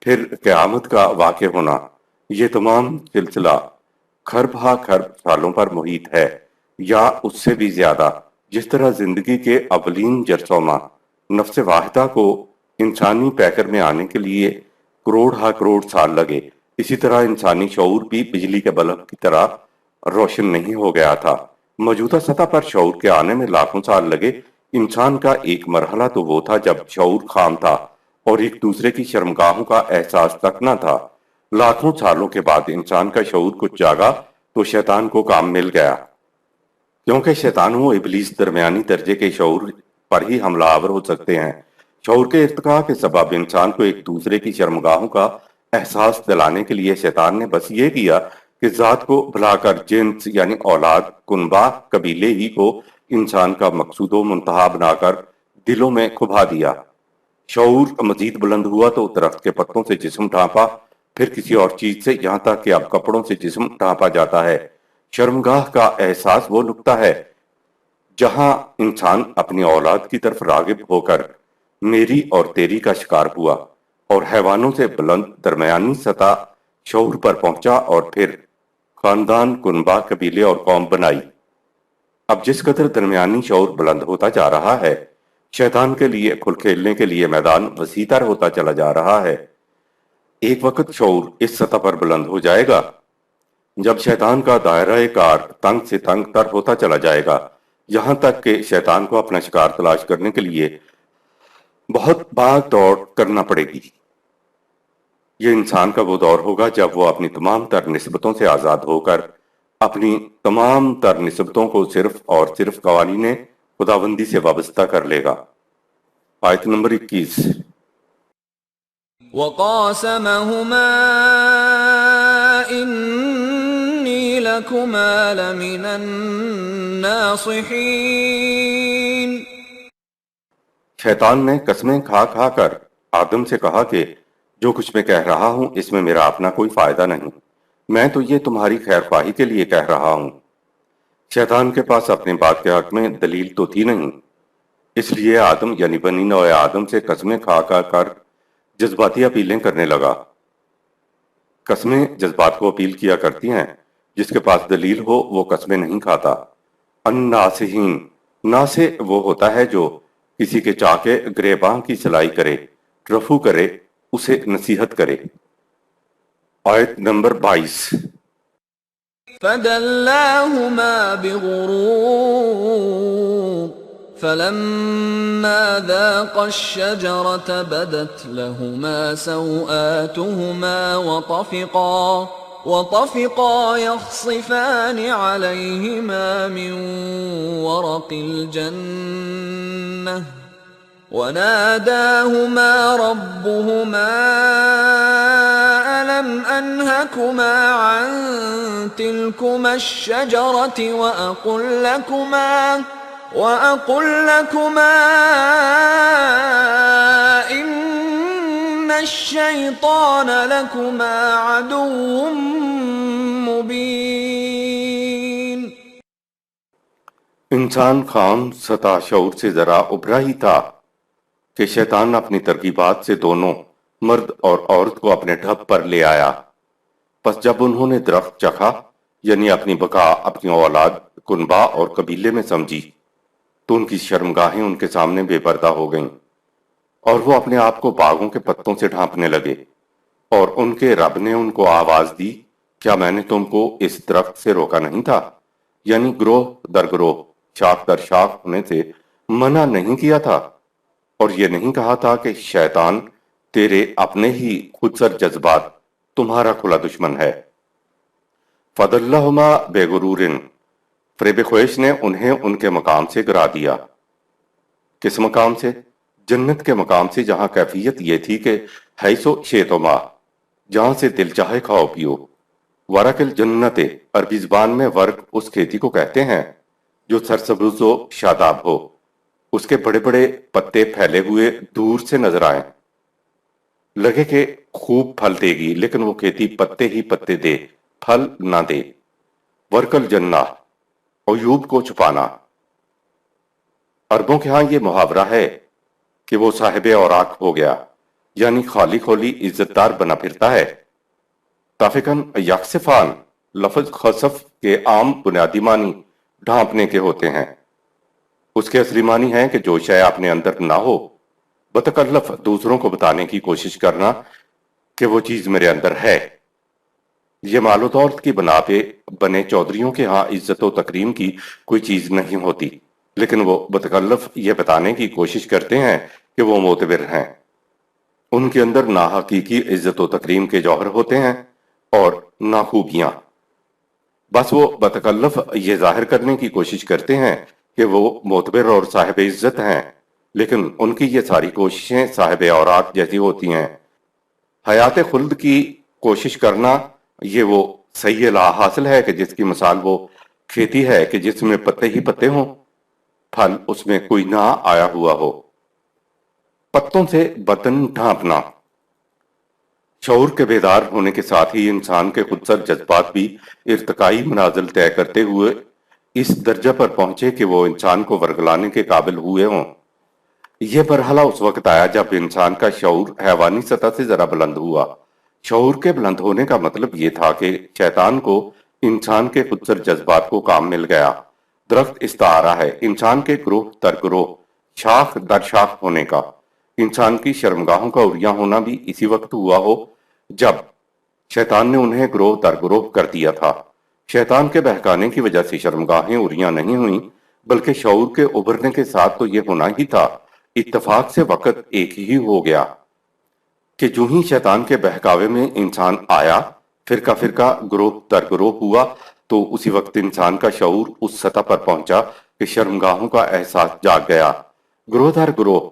پھر قیامت کا واقع ہونا، یہ تمام سلسلہ کھرب ہا کھرب سالوں پر محیط ہے، یا اس سے بھی زیادہ۔ جس طرح زندگی کے اولین جرثومہ نفس واحدہ کو انسانی پیکر میں آنے کے لیے کروڑ ہا کروڑ سال لگے، اسی طرح انسانی شعور بھی بجلی کے بلب کی طرح روشن نہیں ہو گیا تھا۔ موجودہ سطح پر شعور کے آنے میں لاکھوں سال لگے۔ انسان کا ایک مرحلہ تو وہ تھا جب شعور خام تھا اور ایک دوسرے کی شرمگاہوں کا احساس تک نہ تھا۔ لاکھوں سالوں کے بعد انسان کا شعور کچھ جاگا تو شیطان کو کام مل گیا، کیونکہ شیطان و ابلیس درمیانی درجے کے شعور پر ہی حملہ آور ہو سکتے ہیں۔ شعور کے ارتقاء کے سبب انسان کو ایک دوسرے کی شرمگاہوں کا احساس دلانے کے لیے شیطان نے بس یہ کیا کہ ذات کو بھلا کر جنس یعنی اولاد، کنبہ، قبیلے ہی کو انسان کا مقصود و منتہا بنا کر دلوں میں کھبا دیا۔ شعور مزید بلند ہوا تو درخت کے پتوں سے جسم ڈھانپا، پھر کسی اور چیز سے، یہاں تک کہ اب کپڑوں سے جسم ڈھانپا جاتا ہے۔ شرمگاہ کا احساس وہ نقطہ ہے جہاں انسان اپنی اولاد کی طرف راغب ہو کر میری اور تیری کا شکار ہوا اور حیوانوں سے بلند درمیانی سطح شعور پر پہنچا اور پھر خاندان، کنبہ، قبیلے اور قوم بنائی۔ اب جس قدر درمیانی شعور بلند ہوتا جا رہا ہے، شیطان کے لیے کھل کھیلنے کے لیے میدان وسیع تر ہوتا چلا جا رہا ہے۔ ایک وقت شعور اس سطح پر بلند ہو جائے گا جب شیطان کا دائرہ کار تنگ سے تنگ تر ہوتا چلا جائے گا، یہاں تک کہ شیطان کو اپنا شکار تلاش کرنے کے لیے بہت بھاگ دوڑ کرنا پڑے گی۔ یہ انسان کا وہ دور ہوگا جب وہ اپنی تمام تر نسبتوں سے آزاد ہو کر اپنی تمام تر نسبتوں کو صرف اور صرف قوانین خداوندی سے وابستہ کر لے گا۔ آیت نمبر 21۔ وقاسمهما إني لكما لمن الناصحين۔ شیطان نے قسمیں کھا کھا کر آدم سے کہا کہ جو کچھ میں کہہ رہا ہوں اس میں میرا اپنا کوئی فائدہ نہیں، میں تو یہ تمہاری خیر خواہی کے لیے کہہ رہا ہوں۔ شیطان کے پاس اپنے بات کے حق میں دلیل تو تھی نہیں، اس لیے آدم یعنی بنی نوع آدم سے قسمیں کھا کھا کر جذباتی اپیلیں کرنے لگا۔ قسمیں جذبات کو اپیل کیا کرتی ہیں، جس کے پاس دلیل ہو وہ قسمیں نہیں کھاتا۔ الناصحین، ناصح وہ ہوتا ہے جو کسی کے چاکے گریباں کی سلائی کرے، رفو کرے، اسے نصیحت کرے۔ آیت نمبر 22۔ فدلاهما بغرور فلما ذاقا الشجرة بدت لهما سوآتهما وطفقا يخصفان عليهما من ورق الجنة وناداهما ربهما ألم أنهكما عن تلكما الشجرة وأقل لكما إن الشيطان لكما عدو مبين۔ انسان خام سطح شعور سے ذرا ابھرا ہی تھا کہ شیطان اپنی ترغیبات سے دونوں مرد اور عورت کو اپنے ڈھب پر لے آیا۔ پس جب انہوں نے درخت چکھا، یعنی اپنی بقا اپنی اولاد، کنبہ اور قبیلے میں سمجھی، تو ان کی شرمگاہیں ان کے سامنے بے پردہ ہو گئیں، اور وہ اپنے آپ کو باغوں کے پتوں سے ڈھانپنے لگے۔ اور ان کے رب نے ان کو آواز دی، کیا میں نے تم کو اس درخت سے روکا نہیں تھا؟ یعنی گروہ در گروہ، شاخ در شاخ ہونے سے منع نہیں کیا تھا؟ اور یہ نہیں کہا تھا کہ شیطان تیرے اپنے ہی خود سر جذبات تمہارا کھلا دشمن ہے۔ فَدَلَّهُمَا بِغُرُورٍ، فریب خواہش نے انہیں ان کے مقام سے گرا دیا۔ کس مقام سے؟ جنت کے مقام سے، جہاں کیفیت یہ تھی کہ حیث شئتما، جہاں سے دل چاہے کھاؤ پیو، ورق الجنت عربی زبان میں ورق اس کھیتی کو کہتے ہیں جو سرسبز و شاداب ہو، اس کے بڑے بڑے پتے پھیلے ہوئے دور سے نظر آئیں، لگے کہ خوب پھل دے گی، لیکن وہ کھیتی پتے ہی پتے دے، پھل نہ دے۔ ورق الجنہ، عیوب کو چھپانا۔ عربوں کے ہاں یہ محاورہ ہے کہ وہ صاحب اوراق ہو گیا، یعنی خالی خالی عزت دار بنا پھرتا ہے۔ تافقاً یکسفان لفظ خسف کے عام بنیادی معنی ڈھانپنے کے ہوتے ہیں۔ اس کے اصلی معنی ہے کہ جو شے اپنے اندر نہ ہو، بتکلف دوسروں کو بتانے کی کوشش کرنا کہ وہ چیز میرے اندر ہے۔ یہ مال و دولت کی بنا پہ بنے چودھریوں کے ہاں عزت و تکریم کی کوئی چیز نہیں ہوتی، لیکن وہ بتکلف یہ بتانے کی کوشش کرتے ہیں کہ وہ معتبر ہیں۔ ان کے اندر ناحقیقی عزت و تکریم کے جوہر ہوتے ہیں اور ناخوبیاں، بس وہ بتکلف یہ ظاہر کرنے کی کوشش کرتے ہیں کہ وہ معتبر اور صاحب عزت ہیں، لیکن ان کی یہ ساری کوششیں صاحب اوراق جیسی ہوتی ہیں۔ حیات خلد کی کوشش کرنا یہ وہ صحیح لا حاصل ہے کہ جس کی مثال وہ کھیتی ہے کہ جس میں پتے ہی پتے ہوں، پھل اس میں کوئی نہ آیا ہوا ہو۔ پتوں سے بدن ڈھانپنا۔ شعور کے بیدار ہونے کے ساتھ ہی انسان کے خودسر جذبات بھی ارتقائی منازل طے کرتے ہوئے اس درجہ پر پہنچے کہ وہ انسان کو ورگلانے کے قابل ہوئے ہوں۔ یہ مرحلہ اس وقت آیا جب انسان کا شعور حیوانی سطح سے ذرا بلند ہوا۔ شعور کے بلند ہونے کا مطلب یہ تھا کہ شیطان کو انسان کے خودسر جذبات کو کام مل گیا۔ درخت استعارہ ہے انسان کے گروہ در گروہ، شاخ در شاخ ہونے کا۔ انسان کی شرمگاہوں کا عریاں ہونا بھی اسی وقت ہوا ہو جب شیطان نے انہیں گروہ در گروہ کر دیا تھا۔ شیطان کے بہکانے کی وجہ سے شرمگاہیں عریاں نہیں ہوئیں، بلکہ شعور کے ابھرنے کے ساتھ تو یہ ہونا ہی تھا۔ اتفاق سے وقت ایک ہی ہو گیا کہ جو ہی شیطان کے بہکاوے میں انسان آیا، فرقہ فرقہ گروہ در گروہ ہوا، تو اسی وقت انسان کا شعور اس سطح پر پہنچا کہ شرمگاہوں کا احساس جاگ گیا۔ گروہ در گروہ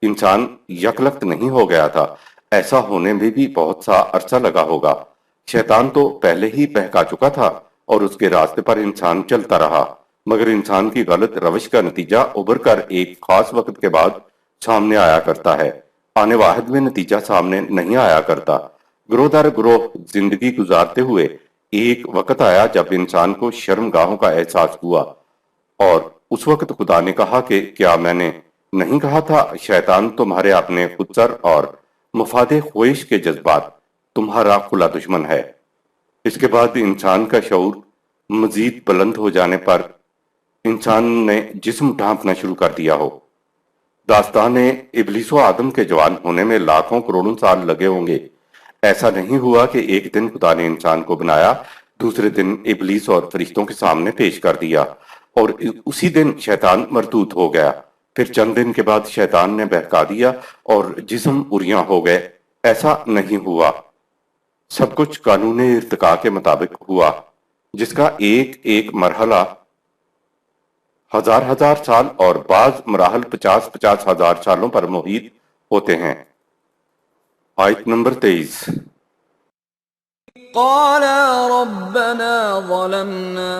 انسان یکلخت نہیں ہو گیا تھا، ایسا ہونے میں بھی بہت سا عرصہ لگا ہوگا۔ شیطان تو پہلے ہی بہکا چکا تھا اور اس کے راستے پر انسان چلتا رہا، مگر انسان کی غلط روش کا نتیجہ ابھر کر ایک خاص وقت کے بعد سامنے آیا کرتا ہے، آنے واحد میں نتیجہ سامنے نہیں آیا کرتا۔ گروہ در گروہ زندگی گزارتے ہوئے ایک وقت آیا جب انسان کو شرمگاہوں کا احساس ہوا، اور اس وقت خدا نے کہا کہ کیا میں نے نہیں کہا تھا شیطان تمہارے اپنے خودسر اور مفاد خواہش کے جذبات تمہارا کھلا دشمن ہے۔ اس کے بعد انسان کا شعور مزید بلند ہو جانے پر انسان نے جسم ڈھانپنا شروع کر دیا ہو۔ داستان ابلیس و آدم کے جوان ہونے میں لاکھوں کروڑوں سال لگے ہوں گے۔ ایسا نہیں ہوا کہ ایک دن خدا نے انسان کو بنایا، دوسرے دن ابلیس اور فرشتوں کے سامنے پیش کر دیا اور اسی دن شیطان مردود ہو گیا، پھر چند دن کے بعد شیطان نے بہکا دیا اور جسم عریاں ہو گئے۔ ایسا نہیں ہوا، سب کچھ قانون ارتقاء کے مطابق ہوا، جس کا ایک ایک مرحلہ ہزار ہزار سال اور بعض مراحل 50,000 ہزار سالوں پر محیط ہوتے ہیں۔ آیت نمبر 23۔ قالا ربنا ظلمنا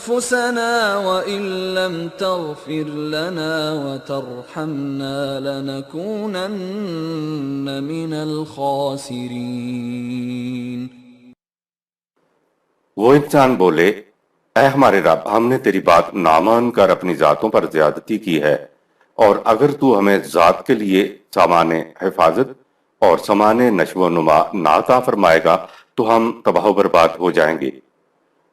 انفسنا وان لم تغفر لنا وترحمنا لنكونن من الخاسرین۔ وہ انسان بولے، اے ہمارے رب، ہم نے تیری بات نہ مان کر اپنی ذاتوں پر زیادتی کی ہے، اور اگر تو ہمیں ذات کے لیے سامان حفاظت اور سامان نشو و نما نہ عطا فرمائے گا تو ہم تباہ و برباد ہو جائیں گے۔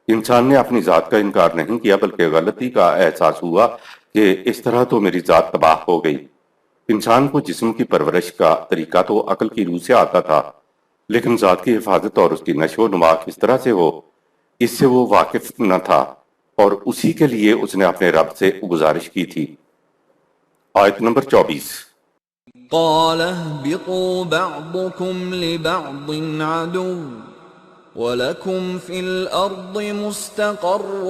انسان نے اپنی ذات کا انکار نہیں کیا، بلکہ غلطی کا احساس ہوا کہ اس طرح تو میری ذات تباہ ہو گئی۔ انسان کو جسم کی پرورش کا طریقہ تو عقل کی روح سے آتا تھا، لیکن ذات کی حفاظت اور اس کی نشو و نما کس طرح سے ہو، اس سے وہ واقف نہ تھا، اور اسی کے لیے اس نے اپنے رب سے گزارش کی تھی۔ آیت نمبر 24۔ قال اهبطوا بعضكم لبعض عدو وَلَكُمْ فِي الْأَرْضِ مُسْتَقَرٌّ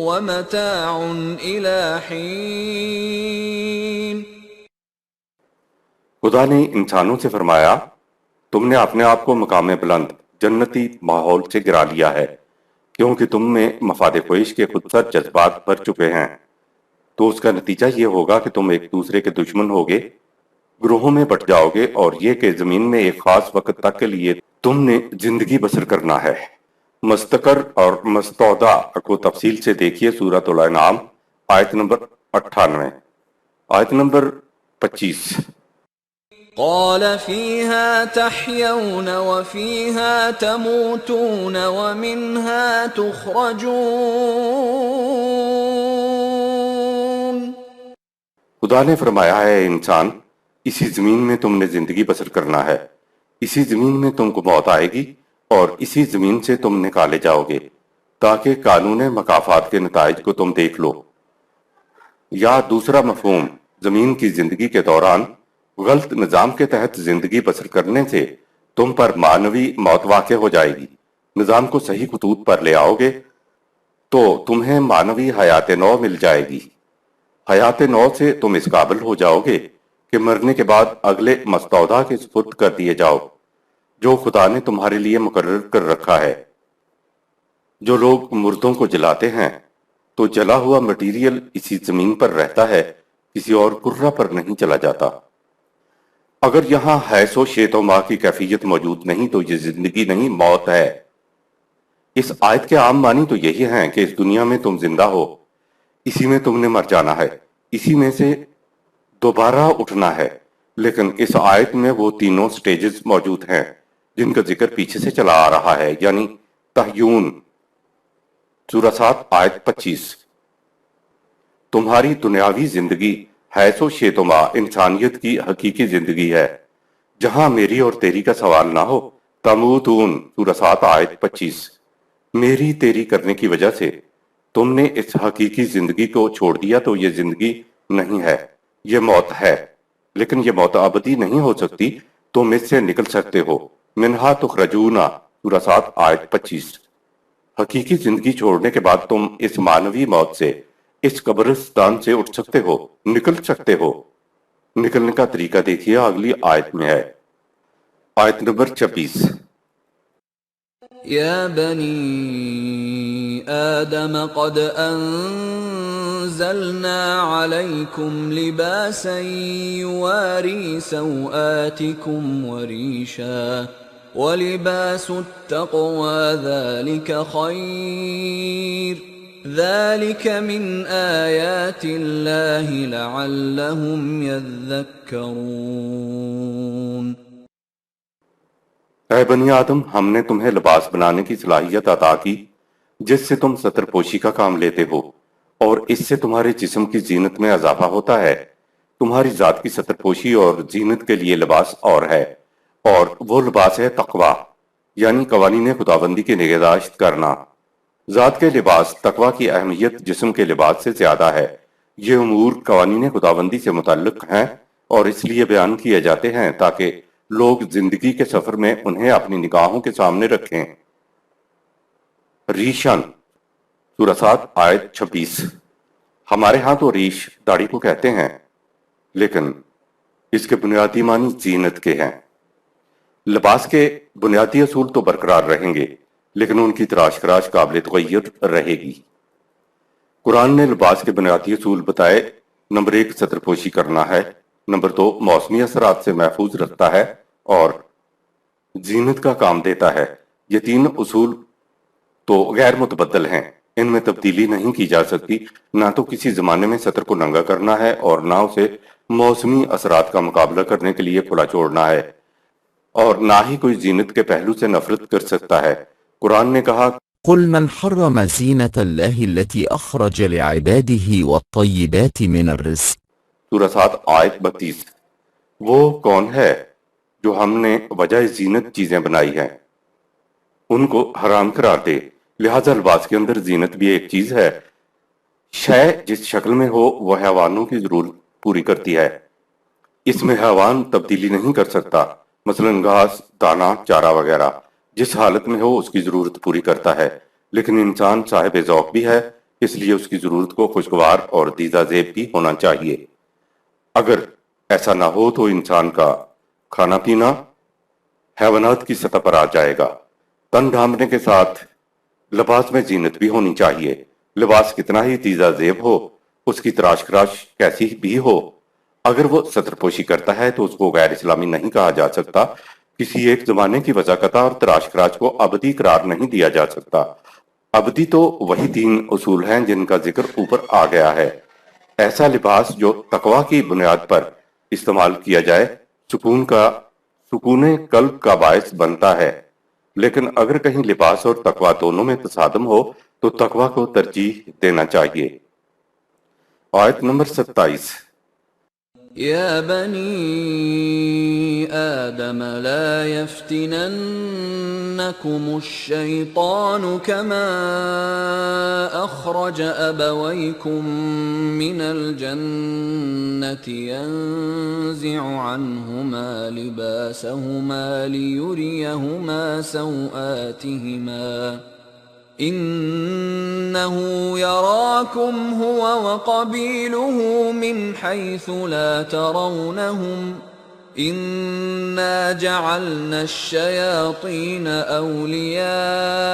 وَمَتَاعٌ إِلَى حِينٍ۔ خدا نے انسانوں سے فرمایا، تم نے اپنے آپ کو مقام بلند جنتی ماحول سے گرا لیا ہے، کیونکہ تم میں مفاد خویش کے خودسر جذبات بھر چکے ہیں، تو اس کا نتیجہ یہ ہوگا کہ تم ایک دوسرے کے دشمن ہوگے، گروہوں میں بٹ جاؤ گے، اور یہ کہ زمین میں ایک خاص وقت تک کے لیے تم نے زندگی بسر کرنا ہے۔ مستقر اور مستودع کو تفصیل سے دیکھیے سورۃ الانعام آیت نمبر 98، آیت نمبر 25۔ قال فيها تحيون وفيها تموتون ومنها تخرجون۔ خدا نے فرمایا ہے انسان، اسی زمین میں تم نے زندگی بسر کرنا ہے، اسی زمین میں تم کو موت آئے گی، اور اسی زمین سے تم نکالے جاؤ گے، تاکہ قانون مکافات کے نتائج کو تم دیکھ لو۔ یا دوسرا مفہوم، زمین کی زندگی کے دوران غلط نظام کے تحت زندگی بسر کرنے سے تم پر معنوی موت واقع ہو جائے گی۔ نظام کو صحیح خطوط پر لے آؤ گے تو تمہیں معنوی حیات نو مل جائے گی۔ حیات نو سے تم اس قابل ہو جاؤ گے کہ مرنے کے بعد اگلے مستودع کے سپرد کر دیے جاؤ، جو خدا نے تمہارے لیے مقرر کر رکھا ہے۔ جو لوگ مردوں کو جلاتے ہیں تو جلا ہوا مٹیریل اسی زمین پر رہتا ہے، کسی اور کرہ پر نہیں چلا جاتا۔ اگر یہاں حیث و شیت و ماں کی کیفیت موجود نہیں تو یہ زندگی نہیں، موت ہے۔ اس آیت کے عام معنی تو یہی ہیں کہ اس دنیا میں تم زندہ ہو، اسی میں تم نے مر جانا ہے، اسی میں سے دوبارہ اٹھنا ہے۔ لیکن اس آیت میں وہ تینوں سٹیجز موجود ہیں جن کا ذکر پیچھے سے چلا آ رہا ہے، یعنی تحیون، سورہ 7 آیت 25۔ تمہاری دنیاوی زندگی حیث و شیت و ماں انسانیت کی حقیقی زندگی ہے، جہاں میری اور تیری کا سوال نہ ہو۔ تموتون، سورہ 7 آیت 25۔ میری تیری کرنے کی وجہ سے تم نے اس حقیقی زندگی کو چھوڑ دیا تو یہ زندگی نہیں ہے، یہ موت ہے۔ لیکن یہ موت ابدی نہیں ہو سکتی، تم اس سے نکل سکتے ہو۔ منہا تخرجون، سورہ 7 آیت 25۔ حقیقی زندگی چھوڑنے کے بعد تم اس معنوی موت سے، اس قبرستان سے اٹھ سکتے ہو، نکل سکتے ہو۔ نکلنے کا طریقہ دیکھیے اگلی آیت میں ہے، آیت نمبر 26۔ يا بني آدم قد أنزلنا عليكم لباسا يواري سوآتكم وريشا ولباس التقوى ذلك خير ذلك من آيات الله لعلهم يذكرون۔ اے بنی آدم، ہم نے تمہیں لباس بنانے کی صلاحیت عطا کی جس سے تم ستر پوشی کا کام لیتے ہو، اور اس سے تمہارے جسم کی زینت میں اضافہ ہوتا ہے۔ تمہاری ذات کی ستر پوشی اور زینت کے لیے لباس اور ہے، اور وہ لباس ہے تقوی، یعنی قوانین خداوندی کی نگہداشت کرنا۔ ذات کے لباس تقوی کی اہمیت جسم کے لباس سے زیادہ ہے۔ یہ امور قوانین خداوندی سے متعلق ہیں اور اس لیے بیان کیے جاتے ہیں تاکہ لوگ زندگی کے سفر میں انہیں اپنی نگاہوں کے سامنے رکھیں۔ ریشن، سورہ 7 آیت 26۔ ہمارے ہاں تو ریش داڑھی کو کہتے ہیں، لیکن اس کے بنیادی معنی زینت کے ہیں۔ لباس کے بنیادی اصول تو برقرار رہیں گے، لیکن ان کی تراش خراش قابل تغیر رہے گی۔ قرآن نے لباس کے بنیادی اصول بتائے۔ نمبر 1 ستر پوشی کرنا ہے، نمبر 2 موسمی اثرات سے محفوظ رکھتا ہے، اور زینت کا کام دیتا ہے۔ یہ تین اصول تو غیر متبدل ہیں، ان میں تبدیلی نہیں کی جا سکتی۔ نہ تو کسی زمانے میں ستر کو ننگا کرنا ہے اور نہ اسے موسمی اثرات کا مقابلہ کرنے کے لیے کھلا چھوڑنا ہے، اور نہ ہی کوئی زینت کے پہلو سے نفرت کر سکتا ہے۔ قرآن نے کہا، قل من حرم زينة الله التي أخرج لعباده والطيبات من الرزق سورہ 7 آیت 32۔ وہ کون ہے جو ہم نے وجہ زینت چیزیں بنائی ہیں ان کو حرام قرار دے، لہذا لباس کے اندر زینت بھی ایک چیز ہے۔ شے جس شکل میں ہو وہ حیوانوں کی ضرورت پوری کرتی ہے، اس میں حیوان تبدیلی نہیں کر سکتا، مثلا گھاس، دانا، چارہ وغیرہ جس حالت میں ہو اس کی ضرورت پوری کرتا ہے۔ لیکن انسان صاحب ذوق بھی ہے، اس لیے اس کی ضرورت کو خوشگوار اور دیدہ زیب بھی ہونا چاہیے۔ اگر ایسا نہ ہو تو انسان کا کھانا پینا حیوانات کی سطح پر آ جائے گا۔ تن ڈھانپنے کے ساتھ لباس میں زینت بھی ہونی چاہیے۔ لباس کتنا ہی تیزہ زیب ہو، اس کی تراش خراش کیسی بھی ہو، اگر وہ سطر پوشی کرتا ہے تو اس کو غیر اسلامی نہیں کہا جا سکتا۔ کسی ایک زمانے کی وضاقت اور تراش خراش کو ابدی قرار نہیں دیا جا سکتا۔ ابدی تو وہی 3 اصول ہیں جن کا ذکر اوپر آ گیا ہے۔ ایسا لباس جو تقوی کی بنیاد پر استعمال کیا جائے سکون قلب کا باعث بنتا ہے، لیکن اگر کہیں لباس اور تقوی دونوں میں تصادم ہو تو تقوی کو ترجیح دینا چاہیے۔ آیت نمبر 27۔ يا بني آدم لا يفتننكم الشيطان كما أخرج أبويكم من الجنة ينزع عنهما لباسهما ليريهما سوآتهما إنه يراكم هو وقبيله من حيث لا ترونهم إنا جعلنا الشياطين أولياء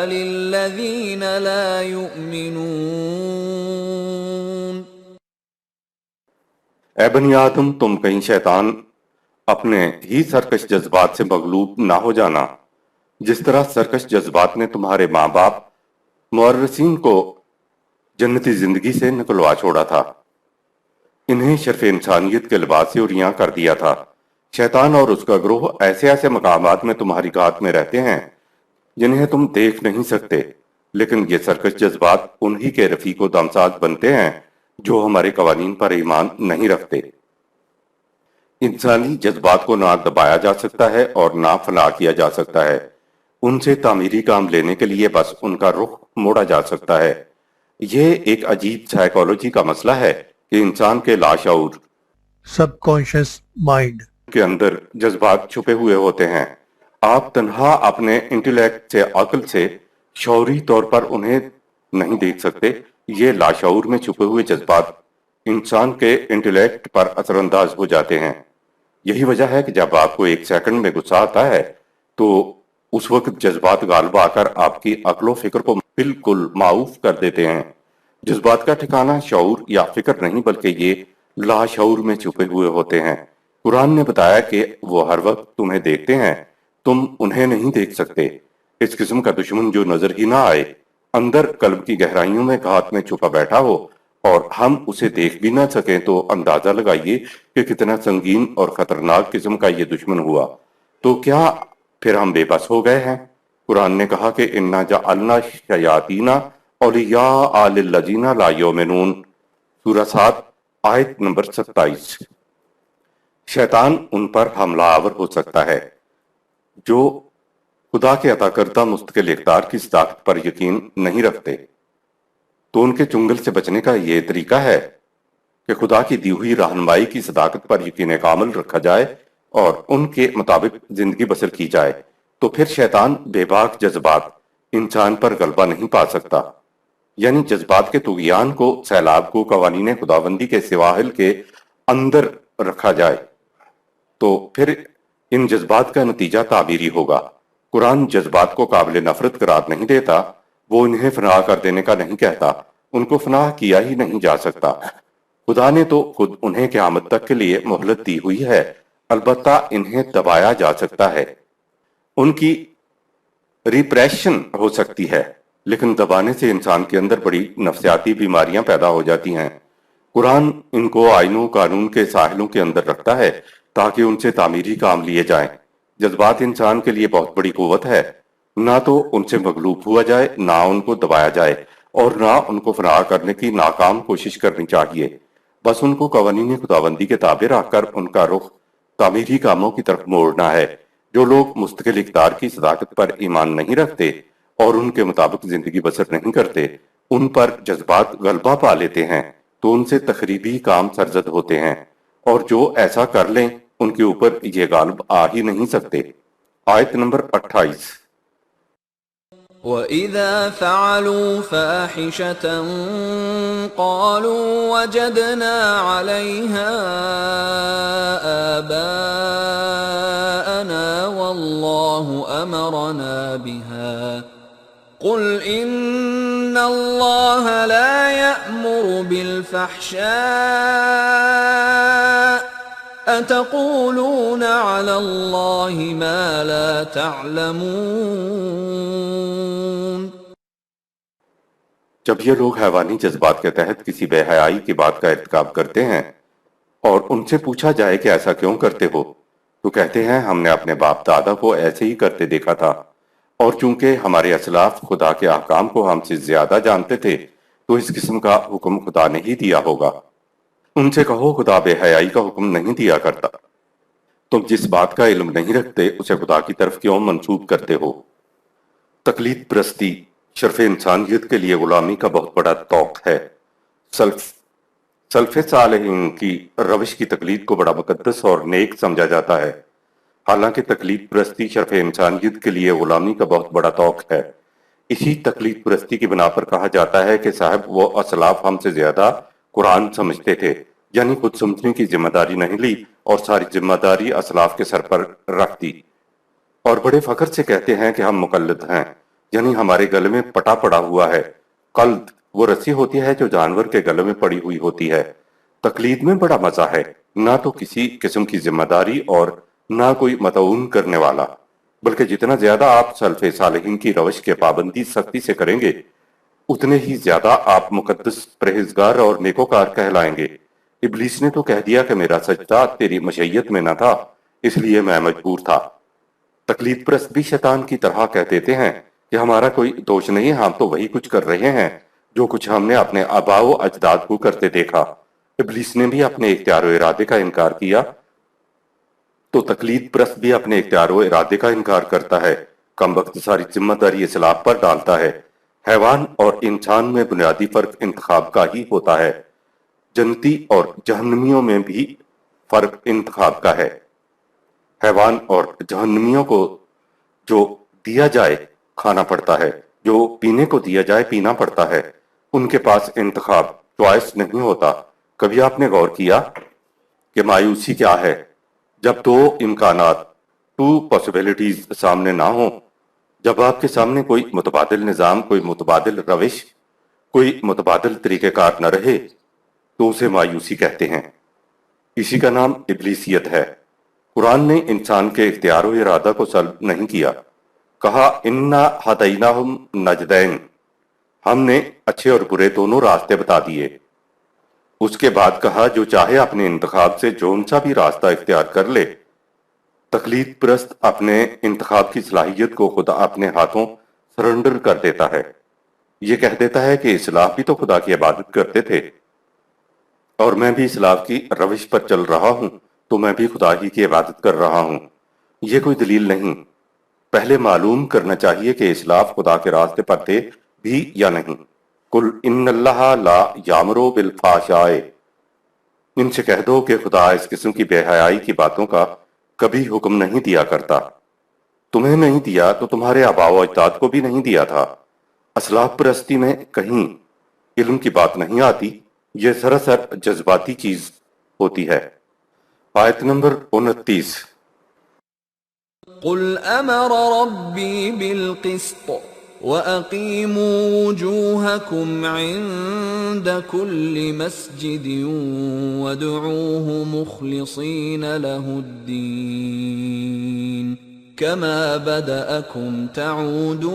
للذين لا يؤمنون۔ اے بنی آدم، تم کہیں شیطان اپنے ہی سرکش جذبات سے مغلوب نہ ہو جانا، جس طرح سرکش جذبات نے تمہارے ماں باپ مورثین کو جنتی زندگی سے نکلوا چھوڑا تھا، انہیں شرف انسانیت کے لباس سے عریاں کر دیا تھا۔ شیطان اور اس کا گروہ ایسے ایسے مقامات میں تمہاری گھات میں رہتے ہیں جنہیں تم دیکھ نہیں سکتے، لیکن یہ سرکش جذبات انہی کے رفیق و دمساز بنتے ہیں جو ہمارے قوانین پر ایمان نہیں رکھتے۔ انسانی جذبات کو نہ دبایا جا سکتا ہے اور نہ فنا کیا جا سکتا ہے، ان سے تعمیری کام لینے کے لیے بس ان کا رخ موڑا جا سکتا ہے۔ یہ ایک عجیب سائیکالوجی کا مسئلہ ہے کہ انسان کے لاشعور سب کانشیس مائنڈ کے اندر جذبات چھپے ہوئے ہوتے ہیں۔ آپ تنہا اپنے انٹیلیکٹ سے، عقل سے شعوری طور پر انہیں نہیں دیکھ سکتے۔ یہ لاشعور میں چھپے ہوئے جذبات انسان کے انٹیلیکٹ پر اثر انداز ہو جاتے ہیں۔ یہی وجہ ہے کہ جب آپ کو 1 سیکنڈ میں غصہ آتا ہے تو اس وقت جذبات غالب آ کر آپ کی عقل و فکر کو بالکل معوف کر دیتے ہیں۔ جذبات کا ٹھکانہ شعور یا فکر نہیں بلکہ یہ لاشعور میں چھپے ہوئے ہوتے ہیں۔ قرآن نے بتایا کہ وہ ہر وقت تمہیں دیکھتے ہیں، تم انہیں نہیں دیکھ سکتے۔ اس قسم کا دشمن جو نظر ہی نہ آئے، اندر قلب کی گہرائیوں میں گھات میں چھپا بیٹھا ہو اور ہم اسے دیکھ بھی نہ سکیں، تو اندازہ لگائیے کہ کتنا سنگین اور خطرناک قسم کا یہ دشمن ہوا۔ تو کیا پھر ہم بے بس ہو گئے ہیں؟ قرآن نے کہا کہ اِنَّا جَعَلْنَا الشَّيَاطِينَ أَوْلِيَاءَ لِلَّذِينَ لَا يُؤْمِنُونَ، سورہ 7 آیت نمبر 27۔ شیطان ان پر حملہ آور ہو سکتا ہے جو خدا کے عطا کردہ مستقل اقدار کی صداقت پر یقین نہیں رکھتے۔ تو ان کے چنگل سے بچنے کا یہ طریقہ ہے کہ خدا کی دی ہوئی رہنمائی کی صداقت پر یقین کامل رکھا جائے اور ان کے مطابق زندگی بسر کی جائے۔ تو پھر شیطان بے باک جذبات انسان پر غلبہ نہیں پا سکتا، یعنی جذبات کے طغیان کو، سیلاب کو قوانین خداوندی کے سواحل کے اندر رکھا جائے تو پھر ان جذبات کا نتیجہ تعبیری ہوگا۔ قرآن جذبات کو قابل نفرت قرار نہیں دیتا، وہ انہیں فنا کر دینے کا نہیں کہتا، ان کو فنا کیا ہی نہیں جا سکتا۔ خدا نے تو خود انہیں قیامت تک کے لیے مہلت دی ہوئی ہے، البتہ انہیں دبایا جا سکتا ہے، ان کی ریپریشن ہو سکتی ہے، لیکن دبانے سے انسان کے اندر بڑی نفسیاتی بیماریاں پیدا ہو جاتی ہیں۔ قرآن ان کو آئین و قانون کے ساحلوں کے اندر رکھتا ہے تاکہ ان سے تعمیری کام لیے جائیں۔ جذبات انسان کے لیے بہت بڑی قوت ہے، نہ تو ان سے مغلوب ہوا جائے، نہ ان کو دبایا جائے، اور نہ ان کو فنا کرنے کی ناکام کوشش کرنی چاہیے۔ بس ان کو قوانین خداوندی کے تابع رکھ کر ان کا رخ تعمیری کاموں کی طرف موڑنا ہے۔ جو لوگ مستقل اقدار کی صداقت پر ایمان نہیں رکھتے اور ان کے مطابق زندگی بسر نہیں کرتے، ان پر جذبات غلبہ پا لیتے ہیں تو ان سے تخریبی کام سرزد ہوتے ہیں، اور جو ایسا کر لیں ان کے اوپر یہ غالب آ ہی نہیں سکتے۔ آیت نمبر 28۔ وَإِذَا فَعَلُوا فَاحِشَةً قَالُوا وَجَدْنَا عَلَيْهَا آبَاءَنَا أمرنا بها قل إن الله لا يأمر بالفحشاء أتقولون على الله ما لا تعلمون۔ جب یہ لوگ حیوانی جذبات کے تحت کسی بے حیائی کی بات کا ارتکاب کرتے ہیں اور ان سے پوچھا جائے کہ ایسا کیوں کرتے ہو تو کہتے ہیں ہم نے اپنے باپ دادا کو ایسے ہی کرتے دیکھا تھا، اور چونکہ ہمارے اسلاف خدا کے احکام کو ہم سے زیادہ جانتے تھے تو اس قسم کا حکم خدا نے ہی دیا ہوگا۔ ان سے کہو خدا بے حیائی کا حکم نہیں دیا کرتا، تم جس بات کا علم نہیں رکھتے اسے خدا کی طرف کیوں منسوب کرتے ہو؟ تقلید پرستی شرف انسانیت کے لیے غلامی کا بہت بڑا توق ہے۔ سلف صالحین کی روش کی تقلید کو بڑا مقدس اور نیک سمجھا جاتا ہے، حالانکہ تقلید پرستی شرف انسانیت کے لیے غلامی کا بہت بڑا توق ہے۔ اسی تقلید پرستی کی بنا پر کہا جاتا ہے کہ صاحب وہ اسلاف ہم سے زیادہ قرآن سمجھتے تھے، یعنی خود سمجھنے کی ذمہ داری نہیں لی اور ساری ذمہ داری اسلاف کے سر پر رکھ دی، اور بڑے فخر سے کہتے ہیں کہ ہم مقلد ہیں، یعنی ہمارے گلے میں پٹا پڑا ہوا ہے۔ قلد وہ رسی ہوتی ہے جو جانور کے گلے میں پڑی ہوئی ہوتی ہے۔ تقلید میں بڑا مزہ ہے، نہ تو کسی قسم کی ذمہ داری اور نہ کوئی متعون کرنے والا، بلکہ جتنا زیادہ آپ سلف صالحین کی روش کے پابندی سختی سے کریں گے اتنے ہی زیادہ آپ مقدس پرہیزگار اور نیکوکار کہلائیں گے۔ ابلیس نے تو کہہ دیا کہ میرا سجدہ تیری مشیت میں نہ تھا، اس لیے میں مجبور تھا۔ تقلید پرست بھی شیطان کی طرح کہہ دیتے ہیں کہ ہمارا کوئی دوش نہیں، ہم تو وہی کچھ کر رہے ہیں جو کچھ ہم نے اپنے آباء و اجداد کو کرتے دیکھا۔ ابلیس نے بھی اپنے اختیار و ارادے کا انکار کیا تو تقلید پرست بھی اپنے اختیار و ارادے کا انکار کرتا ہے، کم وقت ساری ذمہ داری اسلاف پر ڈالتا ہے۔ حیوان اور انسان میں بنیادی فرق انتخاب کا ہی ہوتا ہے، جنتی اور جہنمیوں میں بھی فرق انتخاب کا ہے۔ حیوان اور جہنمیوں کو جو دیا جائے کھانا پڑتا ہے، جو پینے کو دیا جائے پینا پڑتا ہے، ان کے پاس انتخاب چوائس نہیں ہوتا۔ کبھی آپ نے غور کیا کہ مایوسی کیا ہے جب دو امکانات، ٹو پاسبلٹیز سامنے نہ ہوں، جب آپ کے سامنے کوئی متبادل نظام، کوئی متبادل روش، کوئی متبادل طریقہ کار نہ رہے تو اسے مایوسی کہتے ہیں۔ اسی کا نام ابلیسیت ہے۔ قرآن نے انسان کے اختیار و ارادہ کو سلب نہیں کیا، کہا انا ہدیناہم نجدین، ہم نے اچھے اور برے دونوں راستے بتا دیے۔ اس کے بعد کہا جو چاہے اپنے انتخاب سے جون سا بھی راستہ اختیار کر لے۔ تقلید پرست اپنے انتخاب کی صلاحیت کو خدا اپنے ہاتھوں سرنڈر کر دیتا ہے، یہ کہہ دیتا ہے کہ اسلاف بھی تو خدا کی عبادت کرتے تھے اور میں بھی اسلاف کی روش پر چل رہا ہوں تو میں بھی خدا ہی کی عبادت کر رہا ہوں۔ یہ کوئی دلیل نہیں، پہلے معلوم کرنا چاہیے کہ اسلاف خدا کے راستے پر تھے بھی یا نہیں۔ قل ان اللہ لا یامر بالفحشاء، ان سے کہہ دو کہ خدا اس قسم کی بے حیائی کی باتوں کا کبھی حکم نہیں دیا کرتا، تمہیں نہیں دیا تو تمہارے آباء و اجداد کو بھی نہیں دیا تھا۔ اسلاف پرستی میں کہیں علم کی بات نہیں آتی، یہ سراسر جذباتی چیز ہوتی ہے۔ آیت نمبر 29۔ قل امر ربی بالقسط وَأَقِيمُوا وُجُوهَكُمْ عِندَ كُلِّ مَسْجِدٍ وَادْعُوهُ مُخْلِصِينَ لَهُ الدِّينَ كَمَا بَدَأَكُمْ تَعُودُونَ۔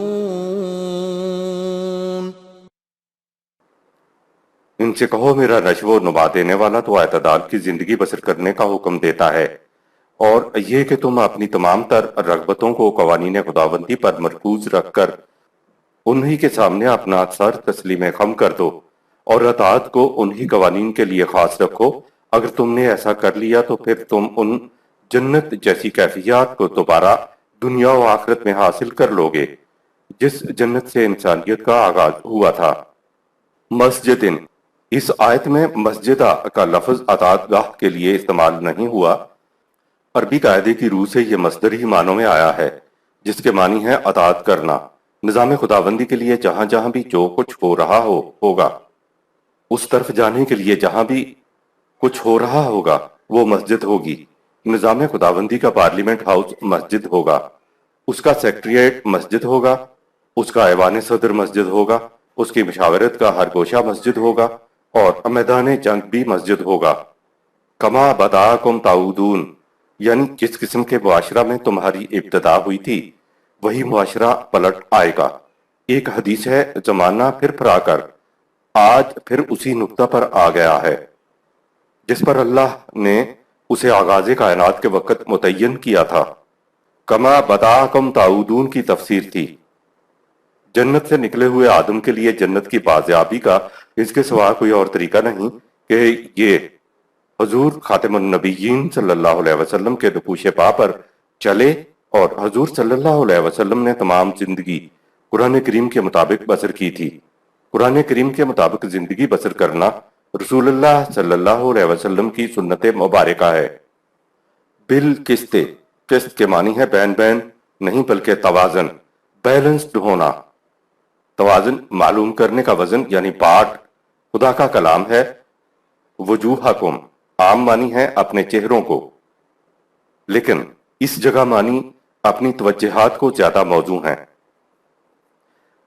ان سے کہو میرا نشو و نما دینے والا تو اعتدال کی زندگی بسر کرنے کا حکم دیتا ہے، اور یہ کہ تم اپنی تمام تر رغبتوں کو قوانین خداوندی پر مرکوز رکھ کر انہی کے سامنے اپنا سر تسلیم خم کر دو، اور اطاعت کو انہی قوانین کے لیے خاص رکھو۔ اگر تم نے ایسا کر لیا تو پھر تم ان جنت جیسی کیفیات کو دوبارہ دنیا و آخرت میں حاصل کر لوگے جس جنت سے انسانیت کا آغاز ہوا تھا۔ مسجد، اس آیت میں مسجدہ کا لفظ اطاعت گاہ کے لیے استعمال نہیں ہوا، عربی قاعدے کی روح سے یہ مصدر ہی معنوں میں آیا ہے جس کے معنی ہے اطاعت کرنا۔ نظام خداوندی کے لیے جہاں جہاں بھی جو کچھ ہو رہا ہوگا، اس طرف جانے کے لیے جہاں بھی کچھ ہو رہا ہوگا وہ مسجد ہوگی۔ نظام خداوندی کا پارلیمنٹ ہاؤس مسجد ہوگا۔ اس کا سیکریٹریٹ مسجد ہوگا، اس کا ایوان صدر مسجد ہوگا، اس کی مشاورت کا ہر گوشہ مسجد ہوگا، اور میدان جنگ بھی مسجد ہوگا۔ کما بداکم تعودون، یعنی جس قسم کے معاشرہ میں تمہاری ابتدا ہوئی تھی وہی معاشرہ پلٹ آئے گا۔ ایک حدیث ہے، زمانہ پھر پھرا کر آج پھر اسی نقطہ پر آ گیا ہے جس پر اللہ نے اسے آغاز کائنات کے وقت متعین کیا تھا۔ کما بداکم تعودون کی تفسیر تھی جنت سے نکلے ہوئے آدم کے لیے جنت کی بازیابی کا اس کے سوا کوئی اور طریقہ نہیں کہ یہ حضور خاتم النبیین صلی اللہ علیہ وسلم کے نقوش پا پر چلے، اور حضور صلی اللہ علیہ وسلم نے تمام زندگی قرآن کریم کے مطابق بسر کی تھی۔ قرآن کریم کے مطابق زندگی بسر کرنا رسول اللہ صلی اللہ علیہ وسلم کی سنت مبارکہ ہے۔ بالقسط، قسط کے معنی ہے بین بین نہیں بلکہ توازن، بیلنسڈ ہونا۔ توازن معلوم کرنے کا وزن یعنی پاٹ خدا کا کلام ہے۔ وجوہکم عام معنی ہے اپنے چہروں کو، لیکن اس جگہ معنی اپنی توجہات کو زیادہ موزوں ہیں۔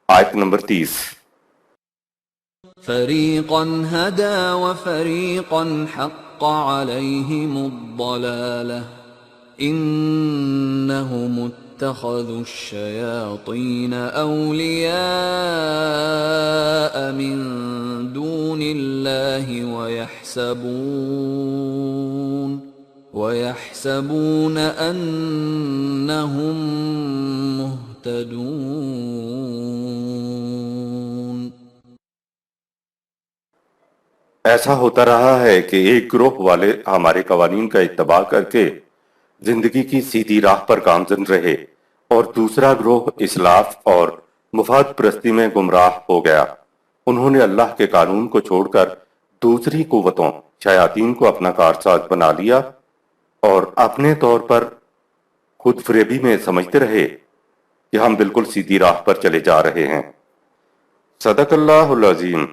آیت نمبر 30۔ فریقا ہدی وفریقا حق علیہم الضلالہ انہم اتخذوا الشیاطین اولیاء من دون اللہ ویحسبون انہم مہتدون۔ ایسا ہوتا رہا ہے کہ ایک گروہ والے ہمارے قوانین کا اتباع کر کے زندگی کی سیدھی راہ پر گامزن رہے، اور دوسرا گروہ اسلاف اور مفاد پرستی میں گمراہ ہو گیا۔ انہوں نے اللہ کے قانون کو چھوڑ کر دوسری قوتوں شیاطین کو اپنا کارساز بنا لیا، اور اپنے طور پر خود فریبی میں سمجھتے رہے کہ ہم بالکل سیدھی راہ پر چلے جا رہے ہیں۔ صدق اللہ العظیم۔